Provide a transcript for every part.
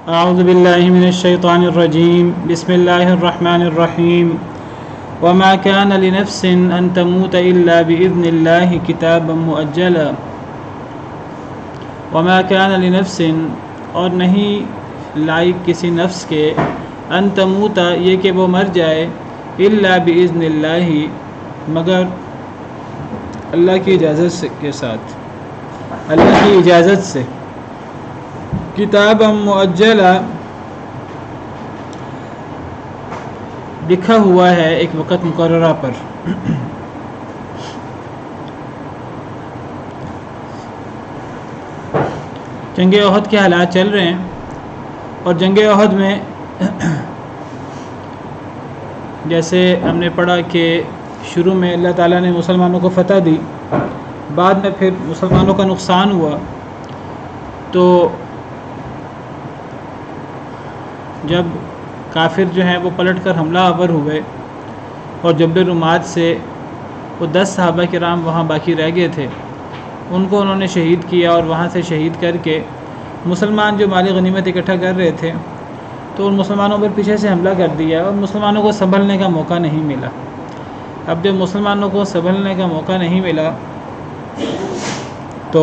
اعوذ باللہ من الشیطان الرجیم بسم اللہ الرحمن الرحیم وما كان لنفس ان تموت الا باذن اللہ کتابا مؤجلا وما كان لنفس اور نہیں لائق کسی نفس کے ان تموت یہ کہ وہ مر جائے الا باذن اللہ مگر اللہ کی اجازت کے ساتھ، اللہ کی اجازت سے، کتابا مؤجلا لکھا ہوا ہے ایک وقت مقررہ پر۔ جنگ احد کے حالات چل رہے ہیں اور جنگ احد میں جیسے ہم نے پڑھا کہ شروع میں اللہ تعالیٰ نے مسلمانوں کو فتح دی، بعد میں پھر مسلمانوں کا نقصان ہوا، تو جب کافر جو ہیں وہ پلٹ کر حملہ آور ہوئے اور جبل رومات سے وہ 10 صحابہ کرام وہاں باقی رہ گئے تھے، ان کو انہوں نے شہید کیا اور وہاں سے شہید کر کے مسلمان جو مال غنیمت اکٹھا کر رہے تھے تو ان مسلمانوں پر پیچھے سے حملہ کر دیا اور مسلمانوں کو سنبھلنے کا موقع نہیں ملا۔ اب جب مسلمانوں کو سنبھلنے کا موقع نہیں ملا تو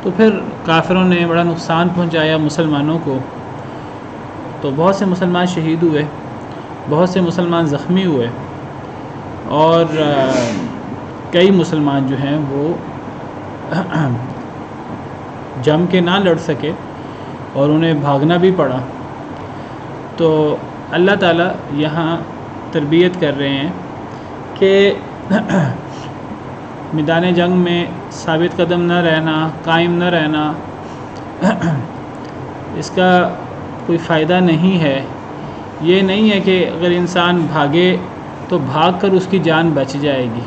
تو پھر کافروں نے بڑا نقصان پہنچایا مسلمانوں کو، تو بہت سے مسلمان شہید ہوئے، بہت سے مسلمان زخمی ہوئے اور کئی مسلمان جو ہیں وہ جم کے نہ لڑ سکے اور انہیں بھاگنا بھی پڑا۔ تو اللہ تعالیٰ یہاں تربیت کر رہے ہیں کہ میدان جنگ میں ثابت قدم نہ رہنا، قائم نہ رہنا، اس کا کوئی فائدہ نہیں ہے۔ یہ نہیں ہے کہ اگر انسان بھاگے تو بھاگ کر اس کی جان بچ جائے گی،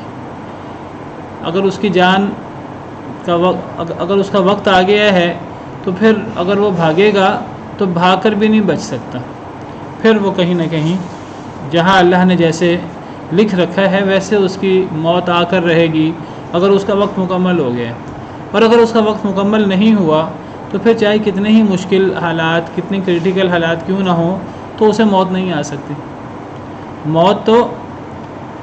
اگر اس کی جان کا اگر اس کا وقت آ گیا ہے تو پھر اگر وہ بھاگے گا تو بھاگ کر بھی نہیں بچ سکتا، پھر وہ کہیں نہ کہیں جہاں اللہ نے جیسے لکھ رکھا ہے ویسے اس کی موت آ کر رہے گی اگر اس کا وقت مکمل ہو گیا۔ اور اگر اس کا وقت مکمل نہیں ہوا تو پھر چاہے کتنے ہی مشکل حالات، کتنی کریٹیکل حالات کیوں نہ ہوں، تو اسے موت نہیں آ سکتی۔ موت تو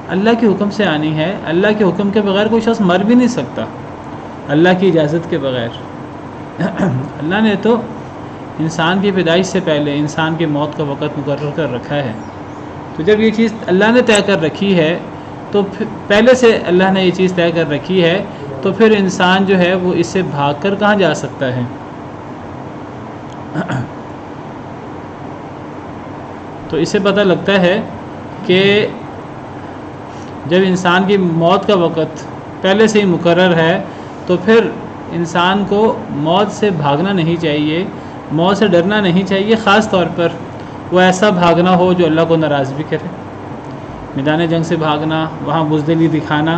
اللہ کے حکم سے آنی ہے، اللہ کے حکم کے بغیر کوئی شخص مر بھی نہیں سکتا، اللہ کی اجازت کے بغیر۔ اللہ نے تو انسان کی پیدائش سے پہلے انسان کی موت کا وقت مقرر کر رکھا ہے، تو جب یہ چیز اللہ نے طے کر رکھی ہے تو پہلے سے اللہ نے یہ چیز طے کر رکھی ہے تو پھر انسان جو ہے وہ اس سے بھاگ کر کہاں جا سکتا ہے؟ تو اس سے پتہ لگتا ہے کہ جب انسان کی موت کا وقت پہلے سے ہی مقرر ہے تو پھر انسان کو موت سے بھاگنا نہیں چاہیے، موت سے ڈرنا نہیں چاہیے، خاص طور پر وہ ایسا بھاگنا ہو جو اللہ کو ناراض بھی کرے۔ میدان جنگ سے بھاگنا، وہاں بزدلی دکھانا،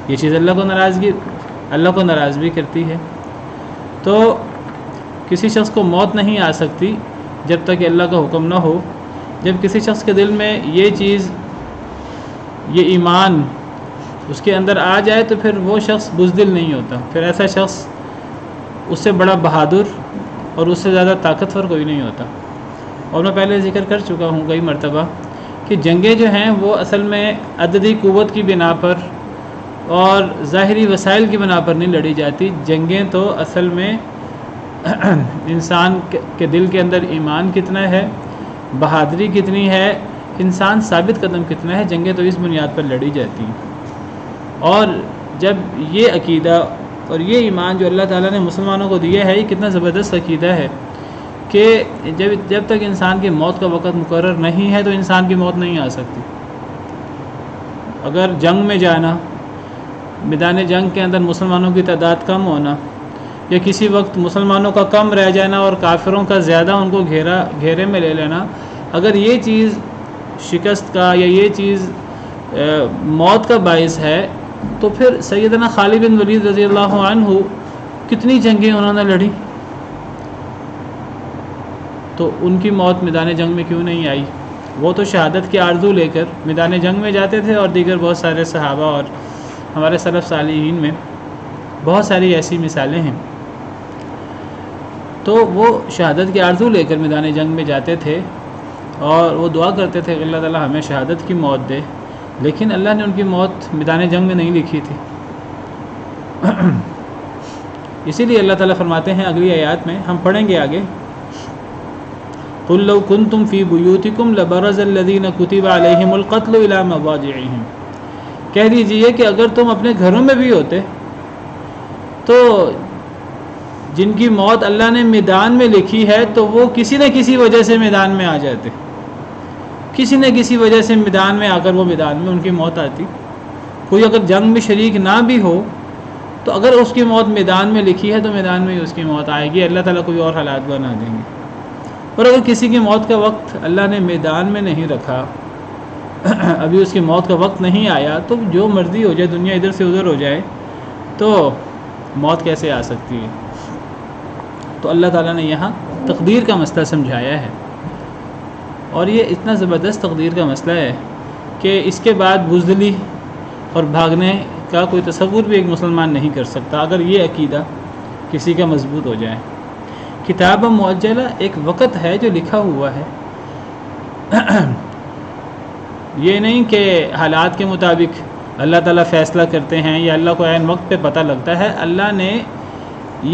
یہ چیز اللہ کو ناراض بھی کرتی ہے۔ تو کسی شخص کو موت نہیں آ سکتی جب تک کہ اللہ کا حکم نہ ہو۔ جب کسی شخص کے دل میں یہ چیز، یہ ایمان اس کے اندر آ جائے تو پھر وہ شخص بزدل نہیں ہوتا، پھر ایسا شخص اس سے بڑا بہادر اور اس سے زیادہ طاقتور کوئی نہیں ہوتا۔ اور میں پہلے ذکر کر چکا ہوں کئی مرتبہ کہ جنگیں جو ہیں وہ اصل میں عددی قوت کی بنا پر اور ظاہری وسائل کی بنا پر نہیں لڑی جاتی، جنگیں تو اصل میں انسان کے دل کے اندر ایمان کتنا ہے، بہادری کتنی ہے، انسان ثابت قدم کتنا ہے، جنگیں تو اس بنیاد پر لڑی جاتی ہیں۔ اور جب یہ عقیدہ اور یہ ایمان جو اللہ تعالیٰ نے مسلمانوں کو دیا ہے، یہ کتنا زبردست عقیدہ ہے کہ جب تک انسان کی موت کا وقت مقرر نہیں ہے تو انسان کی موت نہیں آ سکتی۔ اگر جنگ میں جانا، میدان جنگ کے اندر مسلمانوں کی تعداد کم ہونا، یا کسی وقت مسلمانوں کا کم رہ جانا اور کافروں کا زیادہ ان کو گھیرے میں لے لینا، اگر یہ چیز شکست کا یا یہ چیز موت کا باعث ہے تو پھر سیدنا خالد بن ولید رضی اللہ عنہ کتنی جنگیں انہوں نے لڑی، تو ان کی موت میدان جنگ میں کیوں نہیں آئی؟ وہ تو شہادت کی آرزو لے کر میدان جنگ میں جاتے تھے اور دیگر بہت سارے صحابہ اور ہمارے سلف صالحین میں بہت ساری ایسی مثالیں ہیں. تو وہ شہادت کی آرزو لے کر میدان جنگ میں جاتے تھے اور وہ دعا کرتے تھے کہ اللہ تعالیٰ ہمیں شہادت کی موت دے، لیکن اللہ نے ان کی موت میدان جنگ میں نہیں لکھی تھی. اسی لیے اللہ تعالیٰ فرماتے ہیں اگلی آیات میں، ہم پڑھیں گے آگے، قُلْ لَوْ كُنْتُمْ فِي بُيُوتِكُمْ لَبَرَزَ الَّذِينَ كُتِبَ عَلَيْهِمُ الْقَتْلُ إِلَى مَضَاجِعِهِمْ. کہہ دیجئے کہ اگر تم اپنے گھروں میں بھی ہوتے تو جن کی موت اللہ نے میدان میں لکھی ہے تو وہ کسی نہ کسی وجہ سے میدان میں آ جاتے، کسی نہ کسی وجہ سے میدان میں آ کر وہ میدان میں ان کی موت آتی. کوئی اگر جنگ میں شریک نہ بھی ہو تو اگر اس کی موت میدان میں لکھی ہے تو میدان میں ہی اس کی موت آئے گی، اللہ تعالیٰ کوئی اور حالات بنا دیں گے. اور اگر کسی کی موت کا وقت اللہ نے میدان میں نہیں رکھا، ابھی اس کی موت کا وقت نہیں آیا، تو جو مرضی ہو جائے، دنیا ادھر سے ادھر ہو جائے، تو موت کیسے آ سکتی ہے؟ تو اللہ تعالیٰ نے یہاں تقدیر کا مسئلہ سمجھایا ہے، اور یہ اتنا زبردست تقدیر کا مسئلہ ہے کہ اس کے بعد بزدلی اور بھاگنے کا کوئی تصور بھی ایک مسلمان نہیں کر سکتا اگر یہ عقیدہ کسی کا مضبوط ہو جائے. کتاب معجلہ ایک وقت ہے جو لکھا ہوا ہے، یہ نہیں کہ حالات کے مطابق اللہ تعالیٰ فیصلہ کرتے ہیں یا اللہ کو عین وقت پہ پتہ لگتا ہے. اللہ نے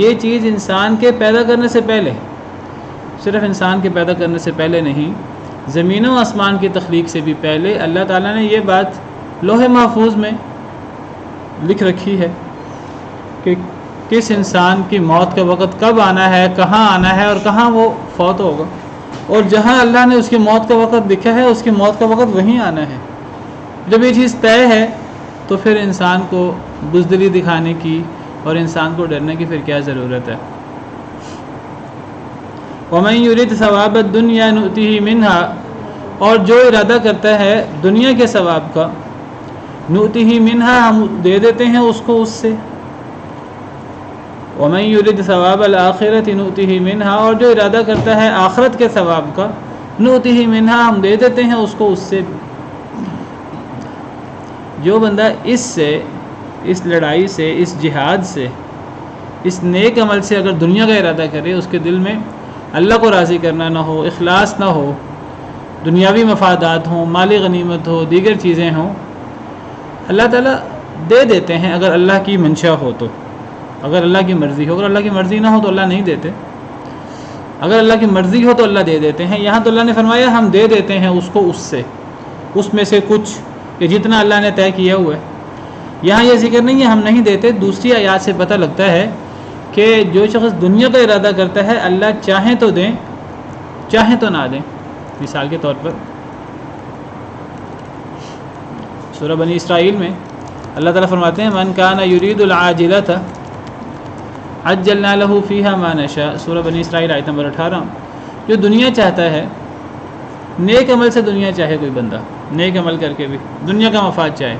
یہ چیز انسان کے پیدا کرنے سے پہلے، صرف انسان کے پیدا کرنے سے پہلے نہیں، زمین و آسمان کی تخلیق سے بھی پہلے اللہ تعالیٰ نے یہ بات لوح محفوظ میں لکھ رکھی ہے کہ کس انسان کی موت کا وقت کب آنا ہے، کہاں آنا ہے اور کہاں وہ فوت ہوگا. اور جہاں اللہ نے اس کی موت کا وقت لکھا ہے اس کی موت کا وقت وہیں آنا ہے. جب یہ چیز طے ہے تو پھر انسان کو بزدلی دکھانے کی اور انسان کو ڈرنے کی پھر کیا ضرورت ہے. وَمَن يُرِدْ ثَوَابَ الدُّنْيَا نُؤْتِهِ مِنْهَا، اور جو ارادہ کرتا ہے دنیا کے ثواب کا، نُؤْتِهِ مِنْهَا، ہم دے دیتے ہیں اس کو اس سے. وَمَن يُرِدْ ثَوَابَ الْآخِرَةِ نُؤْتِهِ مِنْهَا، اور جو ارادہ کرتا ہے آخرت کے ثواب کا، نُؤْتِهِ مِنْهَا، ہم دے دیتے ہیں اس کو اس سے. جو بندہ اس لڑائی سے، اس جہاد سے، اس نیک عمل سے اگر دنیا کا ارادہ کرے، اس کے دل میں اللہ کو راضی کرنا نہ ہو، اخلاص نہ ہو، دنیاوی مفادات ہوں، مالی غنیمت ہو، دیگر چیزیں ہوں، اللہ تعالیٰ دے دیتے ہیں اگر اللہ کی منشا ہو تو، اگر اللہ کی مرضی ہو. اگر اللہ کی مرضی نہ ہو تو اللہ نہیں دیتے. اگر اللہ کی مرضی ہو تو اللہ دے دیتے ہیں. یہاں تو اللہ نے فرمایا ہم دے دیتے ہیں اس کو اس سے، اس میں سے کچھ کہ جتنا اللہ نے طے کیا ہوا ہے. یہاں یہ ذکر نہیں ہے ہم نہیں دیتے. دوسری آیات سے پتہ لگتا ہے کہ جو شخص دنیا کا ارادہ کرتا ہے اللہ چاہیں تو دیں، چاہیں تو نہ دیں. مثال کے طور پر سورہ بنی اسرائیل میں اللہ تعالیٰ فرماتے ہیں من کان یرید العاجلۃ عجلنا له فیہا ما نشاء. سورہ بنی اسرائیل آیت نمبر 18. جو دنیا چاہتا ہے، نیک عمل سے دنیا چاہے کوئی بندہ، نیک عمل کر کے بھی دنیا کا مفاد چاہے،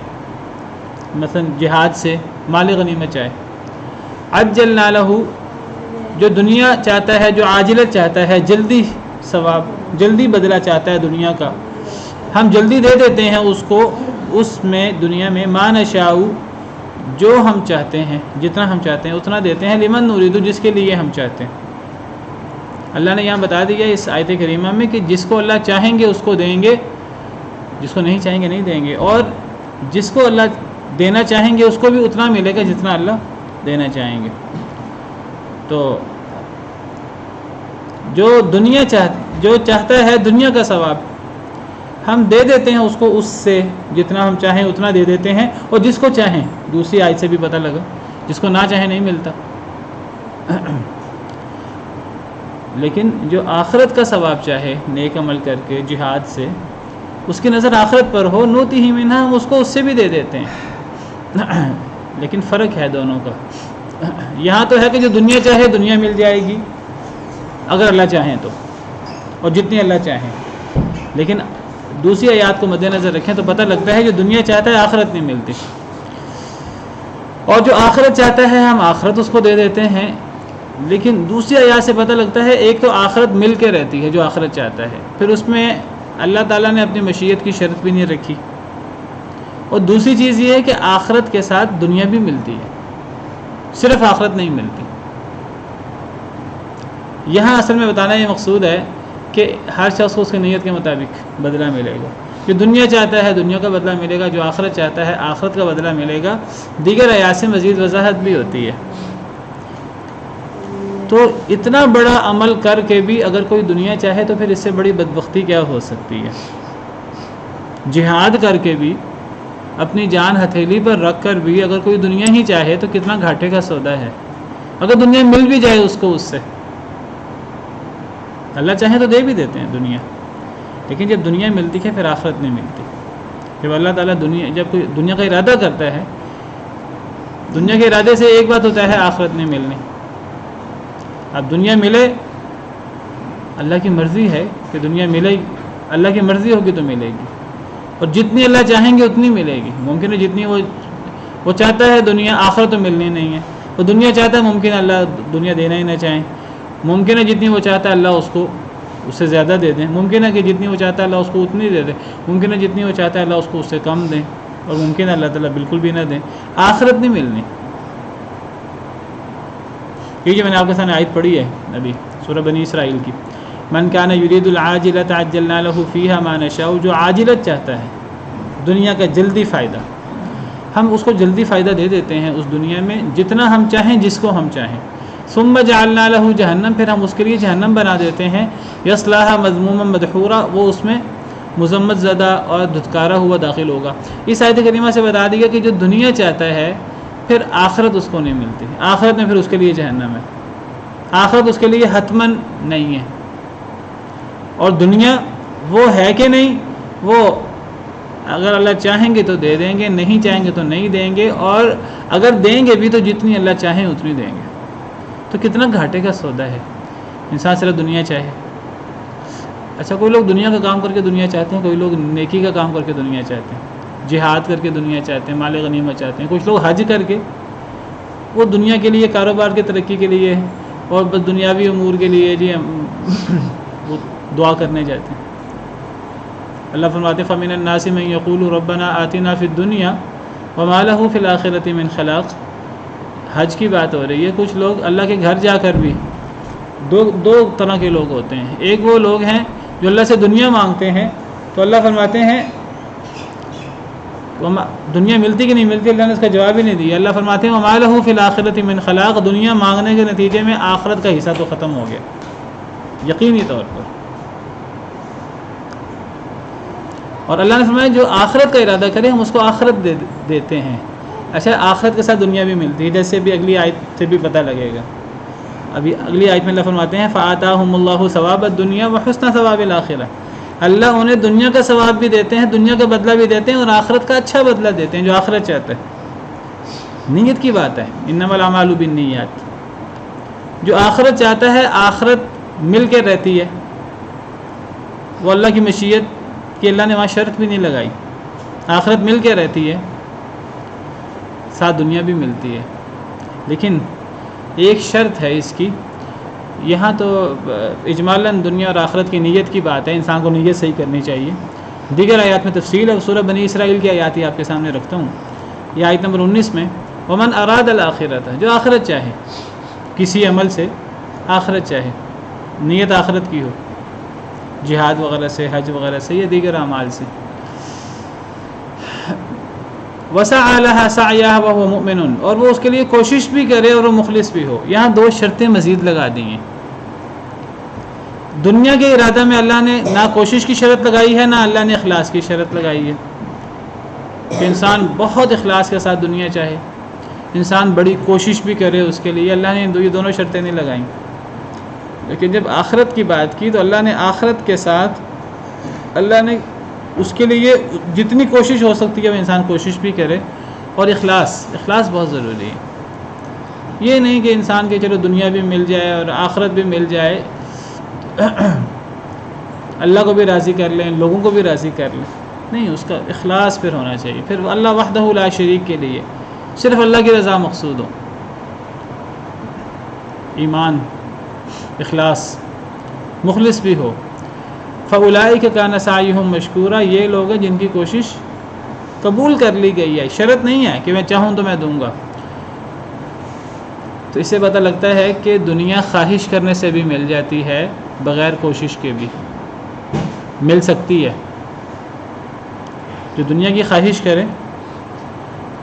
مثلا جہاد سے مال غنیمت چاہے، عجلنا له، جو دنیا چاہتا ہے، جو عاجلت چاہتا ہے، جلدی ثواب، جلدی بدلہ چاہتا ہے دنیا کا، ہم جلدی دے دیتے ہیں اس کو اس میں دنیا میں ما نشاء، جو ہم چاہتے ہیں، جتنا ہم چاہتے ہیں اتنا دیتے ہیں، لمن نريد، جس کے لیے ہم چاہتے ہیں. اللہ نے یہاں بتا دیا اس آیت کریمہ میں کہ جس کو اللہ چاہیں گے اس کو دیں گے، جس کو نہیں چاہیں گے نہیں دیں گے، اور جس کو اللہ دینا چاہیں گے اس کو بھی اتنا ملے گا جتنا اللہ دینا چاہیں گے. تو جو چاہتا ہے دنیا کا ثواب ہم دے دیتے ہیں اس کو اس سے، جتنا ہم چاہیں اتنا دے دیتے ہیں. اور جس کو چاہیں، دوسری آیت سے بھی پتہ لگا، جس کو نہ چاہیں نہیں ملتا. لیکن جو آخرت کا ثواب چاہے نیک عمل کر کے جہاد سے، اس کی نظر آخرت پر ہو، نوتی ہی منہا، ہم اس کو اس سے بھی دے دیتے ہیں. لیکن فرق ہے دونوں کا. یہاں تو ہے کہ جو دنیا چاہے دنیا مل جائے گی اگر اللہ چاہیں تو، اور جتنی اللہ چاہیں. لیکن دوسری آیات کو مد نظر رکھیں تو پتہ لگتا ہے جو دنیا چاہتا ہے آخرت نہیں ملتی، اور جو آخرت چاہتا ہے ہم آخرت اس کو دے دیتے ہیں. لیکن دوسری آیات سے پتہ لگتا ہے ایک تو آخرت مل کے رہتی ہے جو آخرت چاہتا ہے، پھر اس میں اللہ تعالیٰ نے اپنی مشیت کی شرط بھی نہیں رکھی اور دوسری چیز یہ ہے کہ آخرت کے ساتھ دنیا بھی ملتی ہے، صرف آخرت نہیں ملتی۔ یہاں اصل میں بتانا یہ مقصود ہے کہ ہر شخص کو اس کی نیت کے مطابق بدلہ ملے گا۔ جو دنیا چاہتا ہے دنیا کا بدلہ ملے گا، جو آخرت چاہتا ہے آخرت کا بدلہ ملے گا۔ دیگر آیات سے مزید وضاحت بھی ہوتی ہے۔ تو اتنا بڑا عمل کر کے بھی اگر کوئی دنیا چاہے تو پھر اس سے بڑی بدبختی کیا ہو سکتی ہے؟ جہاد کر کے بھی، اپنی جان ہتھیلی پر رکھ کر بھی اگر کوئی دنیا ہی چاہے تو کتنا گھاٹے کا سودا ہے۔ اگر دنیا مل بھی جائے اس کو، اس سے اللہ چاہے تو دے بھی دیتے ہیں دنیا، لیکن جب دنیا ملتی ہے پھر آخرت نہیں ملتی۔ جب اللہ تعالیٰ جب کوئی دنیا کا ارادہ کرتا ہے، دنیا کے ارادے سے ایک بات ہوتا ہے آخرت نہیں ملنی۔ اب دنیا ملے، اللہ کی مرضی ہے کہ دنیا ملے گی، اللہ کی مرضی ہوگی تو ملے گی، اور جتنی اللہ چاہیں گے اتنی ملے گی۔ ممکن ہے جتنی وہ چاہتا ہے دنیا، آخرت تو ملنی نہیں ہے۔ وہ دنیا چاہتا ہے، ممکن ہے اللہ دنیا دینا ہی نہ چاہیں، ممکن ہے جتنی وہ چاہتا ہے اللہ اس کو اس سے زیادہ دے دیں، ممکن ہے کہ جتنی وہ چاہتا ہے اللہ اس کو اتنی دے دیں، ممکن ہے جتنی وہ چاہتا ہے اللہ اس کو اس سے کم دیں، اور ممکن ہے اللہ تعالیٰ بالکل بھی نہ دیں۔ آخرت نہیں ملنی۔ یہ جو میں نے آپ کے سامنے آیت پڑھی ہے ابھی سورہ بنی اسرائیل کی، من کان یرید العاجلۃ عجلنا له فیہا ما نشاء، جو عاجلت چاہتا ہے دنیا کا جلدی فائدہ، ہم اس کو جلدی فائدہ دے دیتے ہیں اس دنیا میں جتنا ہم چاہیں، جس کو ہم چاہیں۔ ثم جعلنا له جہنم، پھر ہم اس کے لیے جہنم بنا دیتے ہیں، یصلاها مذموما مدحورا، وہ اس میں مذمت زدہ اور دھتکارا ہوا داخل ہوگا۔ اس آیت کریمہ سے بتا دیا کہ جو دنیا چاہتا ہے پھر آخرت اس کو نہیں ملتی، آخرت میں پھر اس کے لیے جہنم ہے، آخرت اس کے لیے حتماً نہیں ہے۔ اور دنیا وہ ہے کہ نہیں، وہ اگر اللہ چاہیں گے تو دے دیں گے، نہیں چاہیں گے تو نہیں دیں گے، اور اگر دیں گے بھی تو جتنی اللہ چاہیں اتنی دیں گے۔ تو کتنا گھاٹے کا سودا ہے انسان صرف دنیا چاہے۔ اچھا، کوئی لوگ دنیا کا کام کر کے دنیا چاہتے ہیں، کوئی لوگ نیکی کا کام کر کے دنیا چاہتے ہیں، جہاد کر کے دنیا چاہتے ہیں، مال غنیمت چاہتے ہیں، کچھ لوگ حج کر کے وہ دنیا کے لیے، کاروبار کی ترقی کے لیے اور بس دنیاوی امور کے لیے جی وہ دعا کرنے جاتے ہیں۔ اللہ فرماتے ہیں فَمِنَ النَّاسِ مَن يَقُولُ رَبَّنَا آتِنَا فِي الدُّنْيَا وَمَا لَهُ فِي الْآخِرَةِ مِنْ خَلَاقٍ۔ حج کی بات ہو رہی ہے۔ کچھ لوگ اللہ کے گھر جا کر بھی دو طرح کے لوگ ہوتے ہیں۔ ایک وہ لوگ ہیں جو اللہ سے دنیا مانگتے ہیں، تو اللہ فرماتے ہیں دنیا ملتی کہ نہیں ملتی، اللہ نے اس کا جواب ہی نہیں دیا۔ اللہ فرماتے ہیں وَمَا لَهُ فِي الْآخِرَةِ مِنْ خَلَاقٍ، دنیا مانگنے کے نتیجے میں آخرت کا حصہ تو ختم ہو گیا یقینی طور پر۔ اور اللہ نے فرمایا جو آخرت کا ارادہ کرے ہم اس کو آخرت دیتے ہیں۔ اچھا، آخرت کے ساتھ دنیا بھی ملتی ہے، جیسے بھی اگلی آیت سے بھی پتہ لگے گا۔ ابھی اگلی آیت میں اللہ فرماتے ہیں فَآتَاهُمُ اللَّهُ ثَوَابَ الدُّنْيَا وَحُسْنَ ثَوَابِ الْآخِرَةِ، اللہ انہیں دنیا کا ثواب بھی دیتے ہیں، دنیا کا بدلہ بھی دیتے ہیں، اور آخرت کا اچھا بدلہ دیتے ہیں جو آخرت چاہتا ہے۔ نیت کی بات ہے، انما الاعمال بالنیات۔ جو آخرت چاہتا ہے آخرت مل کے رہتی ہے، وہ اللہ کی مشیت کہ اللہ نے وہاں شرط بھی نہیں لگائی، آخرت مل کے رہتی ہے، ساتھ دنیا بھی ملتی ہے۔ لیکن ایک شرط ہے اس کی، یہاں تو اجمالاً دنیا اور آخرت کی نیت کی بات ہے، انسان کو نیت صحیح کرنی چاہیے۔ دیگر آیات میں تفصیل ہے، سورہ بنی اسرائیل کی آیات ہی آپ کے سامنے رکھتا ہوں۔ یہ آیت نمبر 19 میں ومن اراد الآخرۃ، جو آخرت چاہے، کسی عمل سے آخرت چاہے، نیت آخرت کی ہو، جہاد وغیرہ سے، حج وغیرہ سے یا دیگر اعمال سے، وسعى لها سعيها وهو مؤمن، اور وہ اس کے لیے کوشش بھی کرے اور وہ مخلص بھی ہو۔ یہاں دو شرطیں مزید لگا دی ہیں۔ دنیا کے ارادہ میں اللہ نے نہ کوشش کی شرط لگائی ہے، نہ اللہ نے اخلاص کی شرط لگائی ہے کہ انسان بہت اخلاص کے ساتھ دنیا چاہے، انسان بڑی کوشش بھی کرے اس کے لیے، اللہ نے یہ دونوں شرطیں نہیں لگائیں۔ لیکن جب آخرت کی بات کی تو اللہ نے آخرت کے ساتھ اللہ نے اس کے لیے جتنی کوشش ہو سکتی ہے وہ انسان کوشش بھی کرے، اور اخلاص بہت ضروری ہے۔ یہ نہیں کہ انسان کے چلو دنیا بھی مل جائے اور آخرت بھی مل جائے، اللہ کو بھی راضی کر لیں، لوگوں کو بھی راضی کر لیں، نہیں، اس کا اخلاص پھر ہونا چاہیے، پھر اللہ وحدہ لا شریک کے لیے صرف اللہ کی رضا مقصود ہو، ایمان، اخلاص، مخلص بھی ہو۔ فَأُولَٰئِكَ كَانَ سَعْيُهُمْ مَشْكُورًا، یہ لوگ ہیں جن کی کوشش قبول کر لی گئی ہے، شرط نہیں ہے کہ میں چاہوں تو میں دوں گا۔ تو اس سے پتہ لگتا ہے کہ دنیا خواہش کرنے سے بھی مل جاتی ہے، بغیر کوشش کے بھی مل سکتی ہے۔ جو دنیا کی خواہش کرے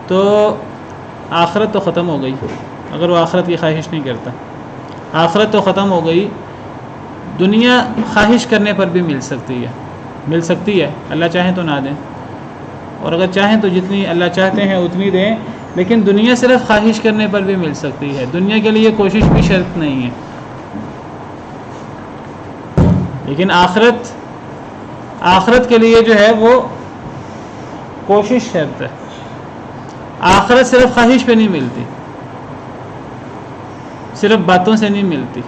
تو آخرت تو ختم ہو گئی، اگر وہ آخرت کی خواہش نہیں کرتا، آخرت تو ختم ہو گئی۔ دنیا خواہش کرنے پر بھی مل سکتی ہے، اللہ چاہیں تو نہ دیں، اور اگر چاہیں تو جتنی اللہ چاہتے ہیں اتنی دیں، لیکن دنیا صرف خواہش کرنے پر بھی مل سکتی ہے، دنیا کے لیے کوشش بھی شرط نہیں ہے۔ لیکن آخرت کے لیے جو ہے وہ کوشش شرط ہے۔ آخرت صرف خواہش پہ نہیں ملتی، صرف باتوں سے نہیں ملتی،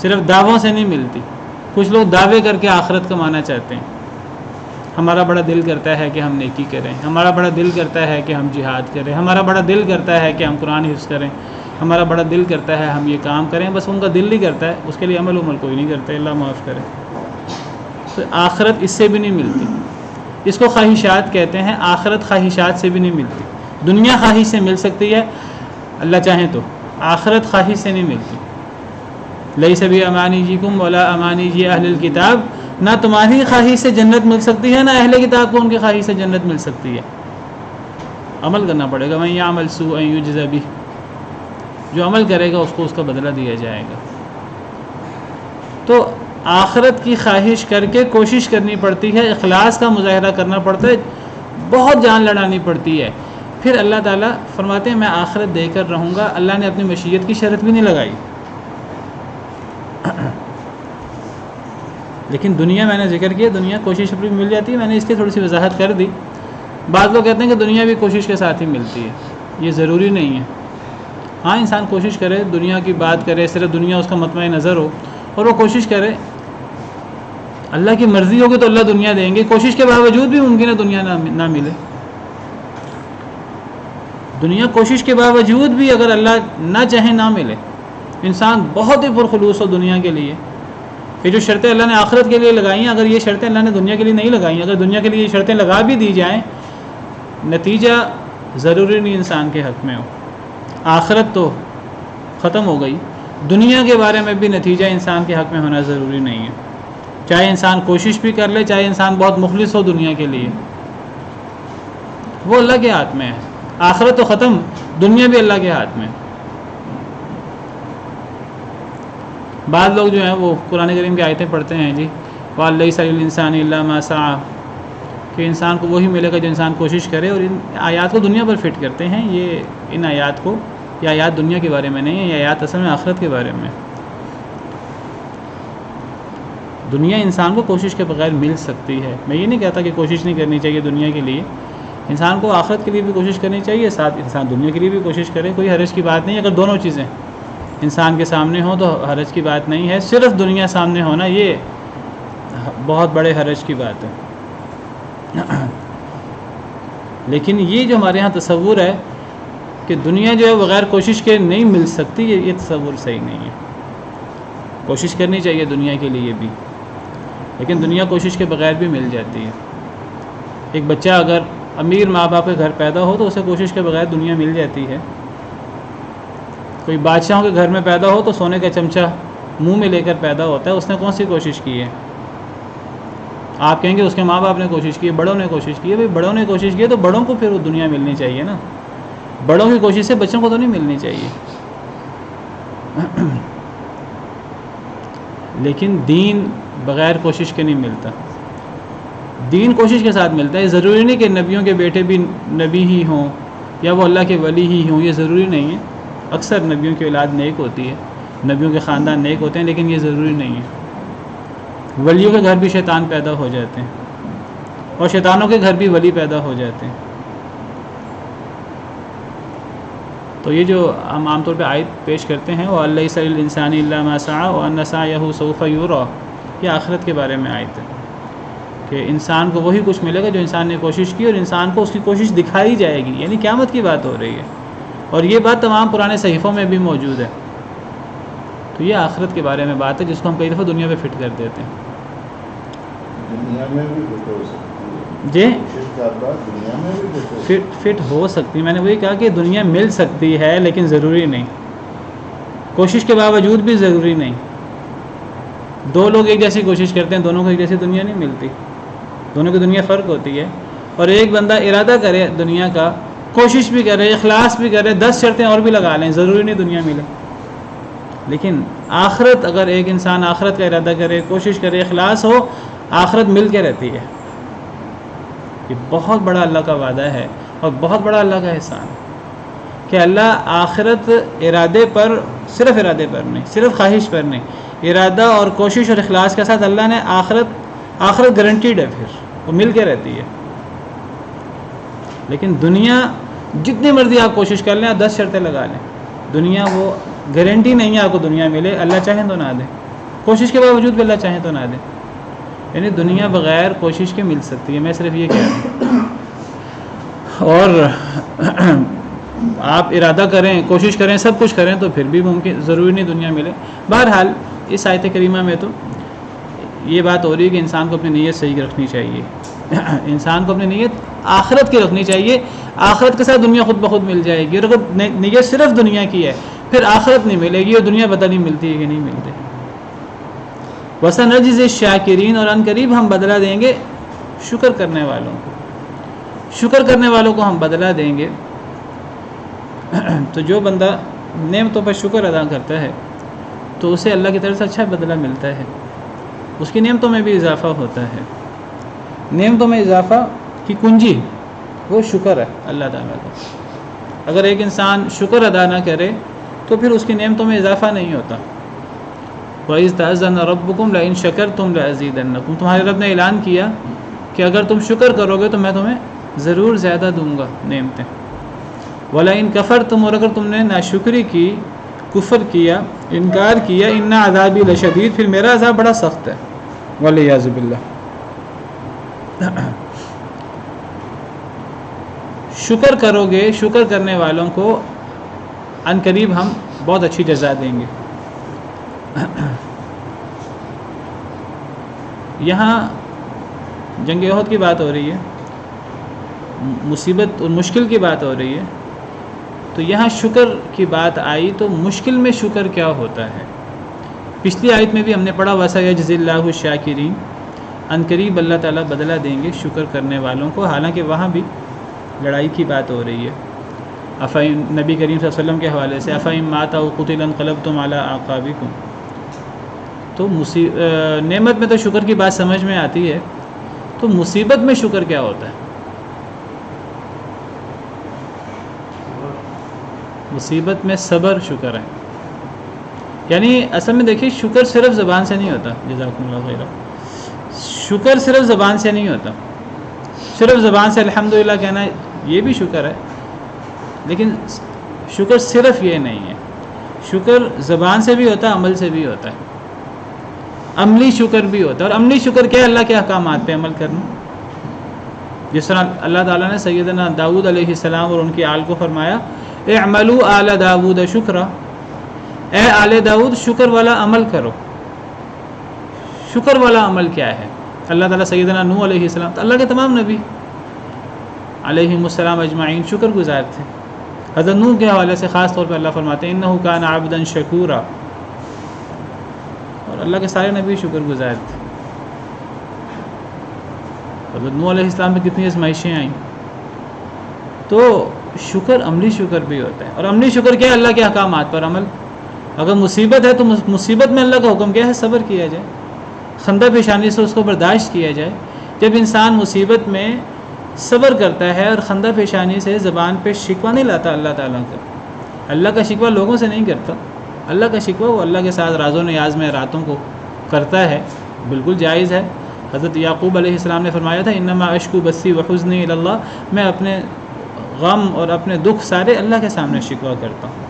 صرف دعووں سے نہیں ملتی۔ کچھ لوگ دعوے کر کے آخرت کمانا چاہتے ہیں، ہمارا بڑا دل کرتا ہے کہ ہم نیکی کریں، ہمارا بڑا دل کرتا ہے کہ ہم جہاد کریں، ہمارا بڑا دل کرتا ہے کہ ہم قرآن حفظ کریں، ہمارا بڑا دل کرتا ہے ہم یہ کام کریں، بس ان کا دل نہیں کرتا ہے، اس کے لیے عمل کوئی نہیں کرتا، اللہ معاف کرے۔ تو آخرت اس سے بھی نہیں ملتی، اس کو خواہشات کہتے ہیں، آخرت خواہشات سے بھی نہیں ملتی۔ دنیا خواہش سے مل سکتی ہے اللہ چاہیں تو، آخرت خواہش سے نہیں ملتی۔ لیس بامانیکم ولا امانی اہل الکتاب، نہ تمہاری خواہش سے جنت مل سکتی ہے، نہ اہل کتاب کو ان کی خواہش سے جنت مل سکتی ہے، عمل کرنا پڑے گا۔ من یعمل سوءا یجز بہ، جو عمل کرے گا اس کو اس کا بدلہ دیا جائے گا۔ تو آخرت کی خواہش کر کے کوشش کرنی پڑتی ہے، اخلاص کا مظاہرہ کرنا پڑتا ہے، بہت جان لڑانی پڑتی ہے۔ پھر اللہ تعالیٰ فرماتے ہیں میں آخرت دے کر رہوں گا، اللہ نے اپنی مشیت کی شرط بھی نہیں لگائی۔ لیکن دنیا میں نے ذکر کیا، دنیا کوشش پر بھی مل جاتی ہے، میں نے اس کی تھوڑی سی وضاحت کر دی۔ بعض لوگ کہتے ہیں کہ دنیا بھی کوشش کے ساتھ ہی ملتی ہے، یہ ضروری نہیں ہے۔ ہاں انسان کوشش کرے، دنیا کی بات کرے، صرف دنیا اس کا مطمع نظر ہو اور وہ کوشش کرے، اللہ کی مرضی ہوگی تو اللہ دنیا دیں گے، کوشش کے باوجود بھی ممکن ہے دنیا نہ ملے۔ دنیا کوشش کے باوجود بھی اگر اللہ نہ چاہے نہ ملے، انسان بہت ہی پرخلوص ہو دنیا کے لیے، یہ جو شرطیں اللہ نے آخرت کے لیے لگائی ہیں، اگر یہ شرطیں اللہ نے دنیا کے لیے نہیں لگائی ہیں، اگر دنیا کے لیے یہ شرطیں لگا بھی دی جائیں، نتیجہ ضروری نہیں انسان کے حق میں ہو۔ آخرت تو ختم ہو گئی، دنیا کے بارے میں بھی نتیجہ انسان کے حق میں ہونا ضروری نہیں ہے، چاہے انسان کوشش بھی کر لے، چاہے انسان بہت مخلص ہو دنیا کے لیے، وہ اللہ کے ہاتھ میں ہے۔ آخرت تو ختم، دنیا بھی اللہ کے ہاتھ میں۔ بعض لوگ جو ہیں وہ قرآن کریم کی آیتیں پڑھتے ہیں جی وَلَيْسَ لِلْإِنسَانِ إِلَّا مَا سَعَىٰ، کہ انسان کو وہی ملے گا جو انسان کوشش کرے، اور ان آیات کو دنیا پر فٹ کرتے ہیں۔ ان آیات کو، یہ آیات دنیا کے بارے میں نہیں ہے، یہ آیات اصل میں آخرت کے بارے میں۔ دنیا انسان کو کوشش کے بغیر مل سکتی ہے، میں یہ نہیں کہتا کہ کوشش نہیں کرنی چاہیے دنیا کے لیے، انسان کو آخرت کے لیے بھی کوشش کرنی چاہیے، ساتھ انسان دنیا کے لیے بھی کوشش کرے، کوئی حرج کی بات نہیں۔ اگر دونوں چیزیں انسان کے سامنے ہوں تو حرج کی بات نہیں ہے، صرف دنیا سامنے ہونا یہ بہت بڑے حرج کی بات ہے۔ لیکن یہ جو ہمارے ہاں تصور ہے کہ دنیا جو ہے بغیر کوشش کے نہیں مل سکتی، یہ تصور صحیح نہیں ہے۔ کوشش کرنی چاہیے دنیا کے لیے بھی، لیکن دنیا کوشش کے بغیر بھی مل جاتی ہے۔ ایک بچہ اگر امیر ماں باپ کے گھر پیدا ہو تو اسے کوشش کے بغیر دنیا مل جاتی ہے۔ کوئی بادشاہوں کے گھر میں پیدا ہو تو سونے کا چمچہ منہ میں لے کر پیدا ہوتا ہے، اس نے کون سی کوشش کی ہے؟ آپ کہیں گے اس کے ماں باپ نے کوشش کی ہے، بڑوں نے کوشش کی ہے۔ بھائی بڑوں نے کوشش کی ہے تو بڑوں کو پھر وہ دنیا ملنی چاہیے نا، بڑوں کی کوشش سے بچوں کو تو نہیں ملنی چاہیے۔ لیکن دین بغیر کوشش کے نہیں ملتا، دین کوشش کے ساتھ ملتا ہے۔ ضروری نہیں کہ نبیوں کے بیٹے بھی نبی ہی ہوں یا وہ اللہ کے ولی ہی ہوں، یہ ضروری نہیں ہے۔ اکثر نبیوں کی اولاد نیک ہوتی ہے، نبیوں کے خاندان نیک ہوتے ہیں، لیکن یہ ضروری نہیں ہے۔ ولیوں کے گھر بھی شیطان پیدا ہو جاتے ہیں، اور شیطانوں کے گھر بھی ولی پیدا ہو جاتے ہیں۔ تو یہ جو ہم عام طور پہ آیت پیش کرتے ہیں وہ وَلَيْسَ لِلْإِنسَانِ إِلَّا مَا سَعَىٰ وَأَنَّ سَعْيَهُ سَوْفَ يُرَىٰ، یہ آخرت کے بارے میں آیت ہے کہ انسان کو وہی کچھ ملے گا جو انسان نے کوشش کی، اور انسان کو اس کی کوشش دکھائی جائے گی، یعنی قیامت کی بات ہو رہی ہے، اور یہ بات تمام پرانے صحیفوں میں بھی موجود ہے۔ تو یہ آخرت کے بارے میں بات ہے جس کو ہم کئی دفعہ دنیا پہ فٹ کر دیتے ہیں۔ دنیا میں بھی فٹ ہو سکتی ہے جی دنیا میں بھی فٹ ہو سکتی. میں نے وہی کہا کہ دنیا مل سکتی ہے لیکن ضروری نہیں, کوشش کے باوجود بھی ضروری نہیں. دو لوگ ایک جیسی کوشش کرتے ہیں, دونوں کو ایک جیسی دنیا نہیں ملتی, دونوں کی دنیا فرق ہوتی ہے. اور ایک بندہ ارادہ کرے دنیا کا, کوشش بھی کرے, اخلاص بھی کرے, 10 شرطیں اور بھی لگا لیں, ضروری نہیں دنیا ملے. لیکن آخرت, اگر ایک انسان آخرت کا ارادہ کرے, کوشش کرے, اخلاص ہو, آخرت مل کے رہتی ہے. یہ بہت بڑا اللہ کا وعدہ ہے اور بہت بڑا اللہ کا احسان کہ اللہ آخرت ارادے پر, صرف ارادے پر نہیں, صرف خواہش پر نہیں, ارادہ اور کوشش اور اخلاص کے ساتھ اللہ نے آخرت گارنٹیڈ ہے, پھر وہ مل کے رہتی ہے. لیکن دنیا جتنی مرضی آپ کوشش کر لیں, 10 شرطیں لگا لیں, دنیا وہ گارنٹی نہیں ہے آپ کو دنیا ملے. اللہ چاہیں تو نہ دے, کوشش کے باوجود بھی اللہ چاہیں تو نہ دے. یعنی دنیا بغیر کوشش کے مل سکتی ہے, میں صرف یہ کہہ رہا ہوں. اور آپ ارادہ کریں, کوشش کریں, سب کچھ کریں تو پھر بھی ممکن, ضروری نہیں دنیا ملے. بہرحال اس آیت کریمہ میں تو یہ بات ہو رہی ہے کہ انسان کو اپنی نیت صحیح رکھنی چاہیے, انسان کو اپنی نیت آخرت کی رکھنی چاہیے. آخرت کے ساتھ دنیا خود بخود مل جائے گی. اور اگر نیت صرف دنیا کی ہے پھر آخرت نہیں ملے گی, اور دنیا پتہ نہیں ملتی ہے کہ نہیں ملتی. وَسَنَجْزِي الشَّاكِرِينَ, اور عنقریب ہم بدلہ دیں گے شکر کرنے والوں کو, شکر کرنے والوں کو ہم بدلہ دیں گے. تو جو بندہ نعمتوں پر شکر ادا کرتا ہے تو اسے اللہ کی طرف سے اچھا بدلہ ملتا ہے, اس کی نعمتوں میں بھی اضافہ ہوتا ہے. نعمتوں میں اضافہ کی کنجی وہ شکر ہے اللہ تعالیٰ کا. اگر ایک انسان شکر ادا نہ کرے تو پھر اس کی نعمتوں میں اضافہ نہیں ہوتا. وَإِذْ تَأَذَّنَ رَبُّكُمْ لَئِن شَكَرْتُمْ لَأَزِيدَنَّكُمْ, تمہارے رب نے اعلان کیا کہ اگر تم شکر کرو گے تو میں تمہیں ضرور زیادہ دوں گا نعمتیں. وَلَئِن كَفَرْتُمْ, اور اگر تم نے ناشکری کی, کفر کیا, انکار کیا, إِنَّ عَذَابِي لَشَدِيدٌ, پھر میرا عذاب بڑا سخت ہے. وَالْعِيَاذُ بِاللَّهِ. شکر کرو گے, شکر کرنے والوں کو عنقریب ہم بہت اچھی جزا دیں گے. یہاں جنگ احد کی بات ہو رہی ہے, مصیبت اور مشکل کی بات ہو رہی ہے, تو یہاں شکر کی بات آئی تو مشکل میں شکر کیا ہوتا ہے. پچھلی آیت میں بھی ہم نے پڑھا وَسَيَجْزِي اللَّهُ الشَّاكِرِينَ, عنقریب اللہ تعالیٰ بدلہ دیں گے شکر کرنے والوں کو. حالانکہ وہاں بھی لڑائی کی بات ہو رہی ہے. نبی کریم صلی اللہ علیہ وسلم کے حوالے سے أَفَإِن مَاتَ أَوْ قُتِلَ انقلبتم عَلَىٰ أَعْقَابِكُمْ, تو نعمت میں تو شکر کی بات سمجھ میں آتی ہے, تو مصیبت میں شکر کیا ہوتا ہے. مصیبت میں صبر شکر ہے. یعنی اصل میں دیکھیے شکر صرف زبان سے نہیں ہوتا. جزاکم اللہ خیرا. شکر صرف زبان سے نہیں ہوتا. صرف زبان سے الحمدللہ کہنا یہ بھی شکر ہے, لیکن شکر صرف یہ نہیں ہے. شکر زبان سے بھی ہوتا ہے, عمل سے بھی ہوتا ہے, عملی شکر بھی ہوتا ہے. اور عملی شکر کیا ہے؟ اللہ کے احکامات پہ عمل کرنا. جس طرح اللہ تعالیٰ نے سیدنا داؤد علیہ السلام اور ان کی آل کو فرمایا اعملوا آل داؤد شکرا, اے آل داؤد شکر والا عمل کرو. شکر والا عمل کیا ہے؟ اللہ تعالیٰ سیدنا نوح علیہ السلام, اللہ کے تمام نبی علیہم السلام اجمعین شکر گزار تھے. حضرت نوح کے حوالے سے خاص طور پہ اللہ فرماتے ہیں انہ کان عبدا شکورا, اور اللہ کے سارے نبی شکر گزار تھے. حضرت نوح علیہ السلام میں کتنی آزمائشیں آئیں. تو شکر عملی شکر بھی ہوتا ہے. اور عملی شکر کیا ہے؟ اللہ کے احکامات پر عمل. اگر مصیبت ہے تو مصیبت میں اللہ کا حکم کیا ہے؟ صبر کیا جائے, خندہ پیشانی سے اس کو برداشت کیا جائے. جب انسان مصیبت میں صبر کرتا ہے اور خندہ پیشانی سے زبان پہ شکوہ نہیں لاتا اللہ تعالیٰ کا, اللہ کا شکوہ لوگوں سے نہیں کرتا, اللہ کا شکوہ وہ اللہ کے ساتھ راز و نیاز میں راتوں کو کرتا ہے, بالکل جائز ہے. حضرت یعقوب علیہ السلام نے فرمایا تھا انما اشکو بثی وحزنی الی اللہ, میں اپنے غم اور اپنے دکھ سارے اللہ کے سامنے شکوہ کرتا ہوں,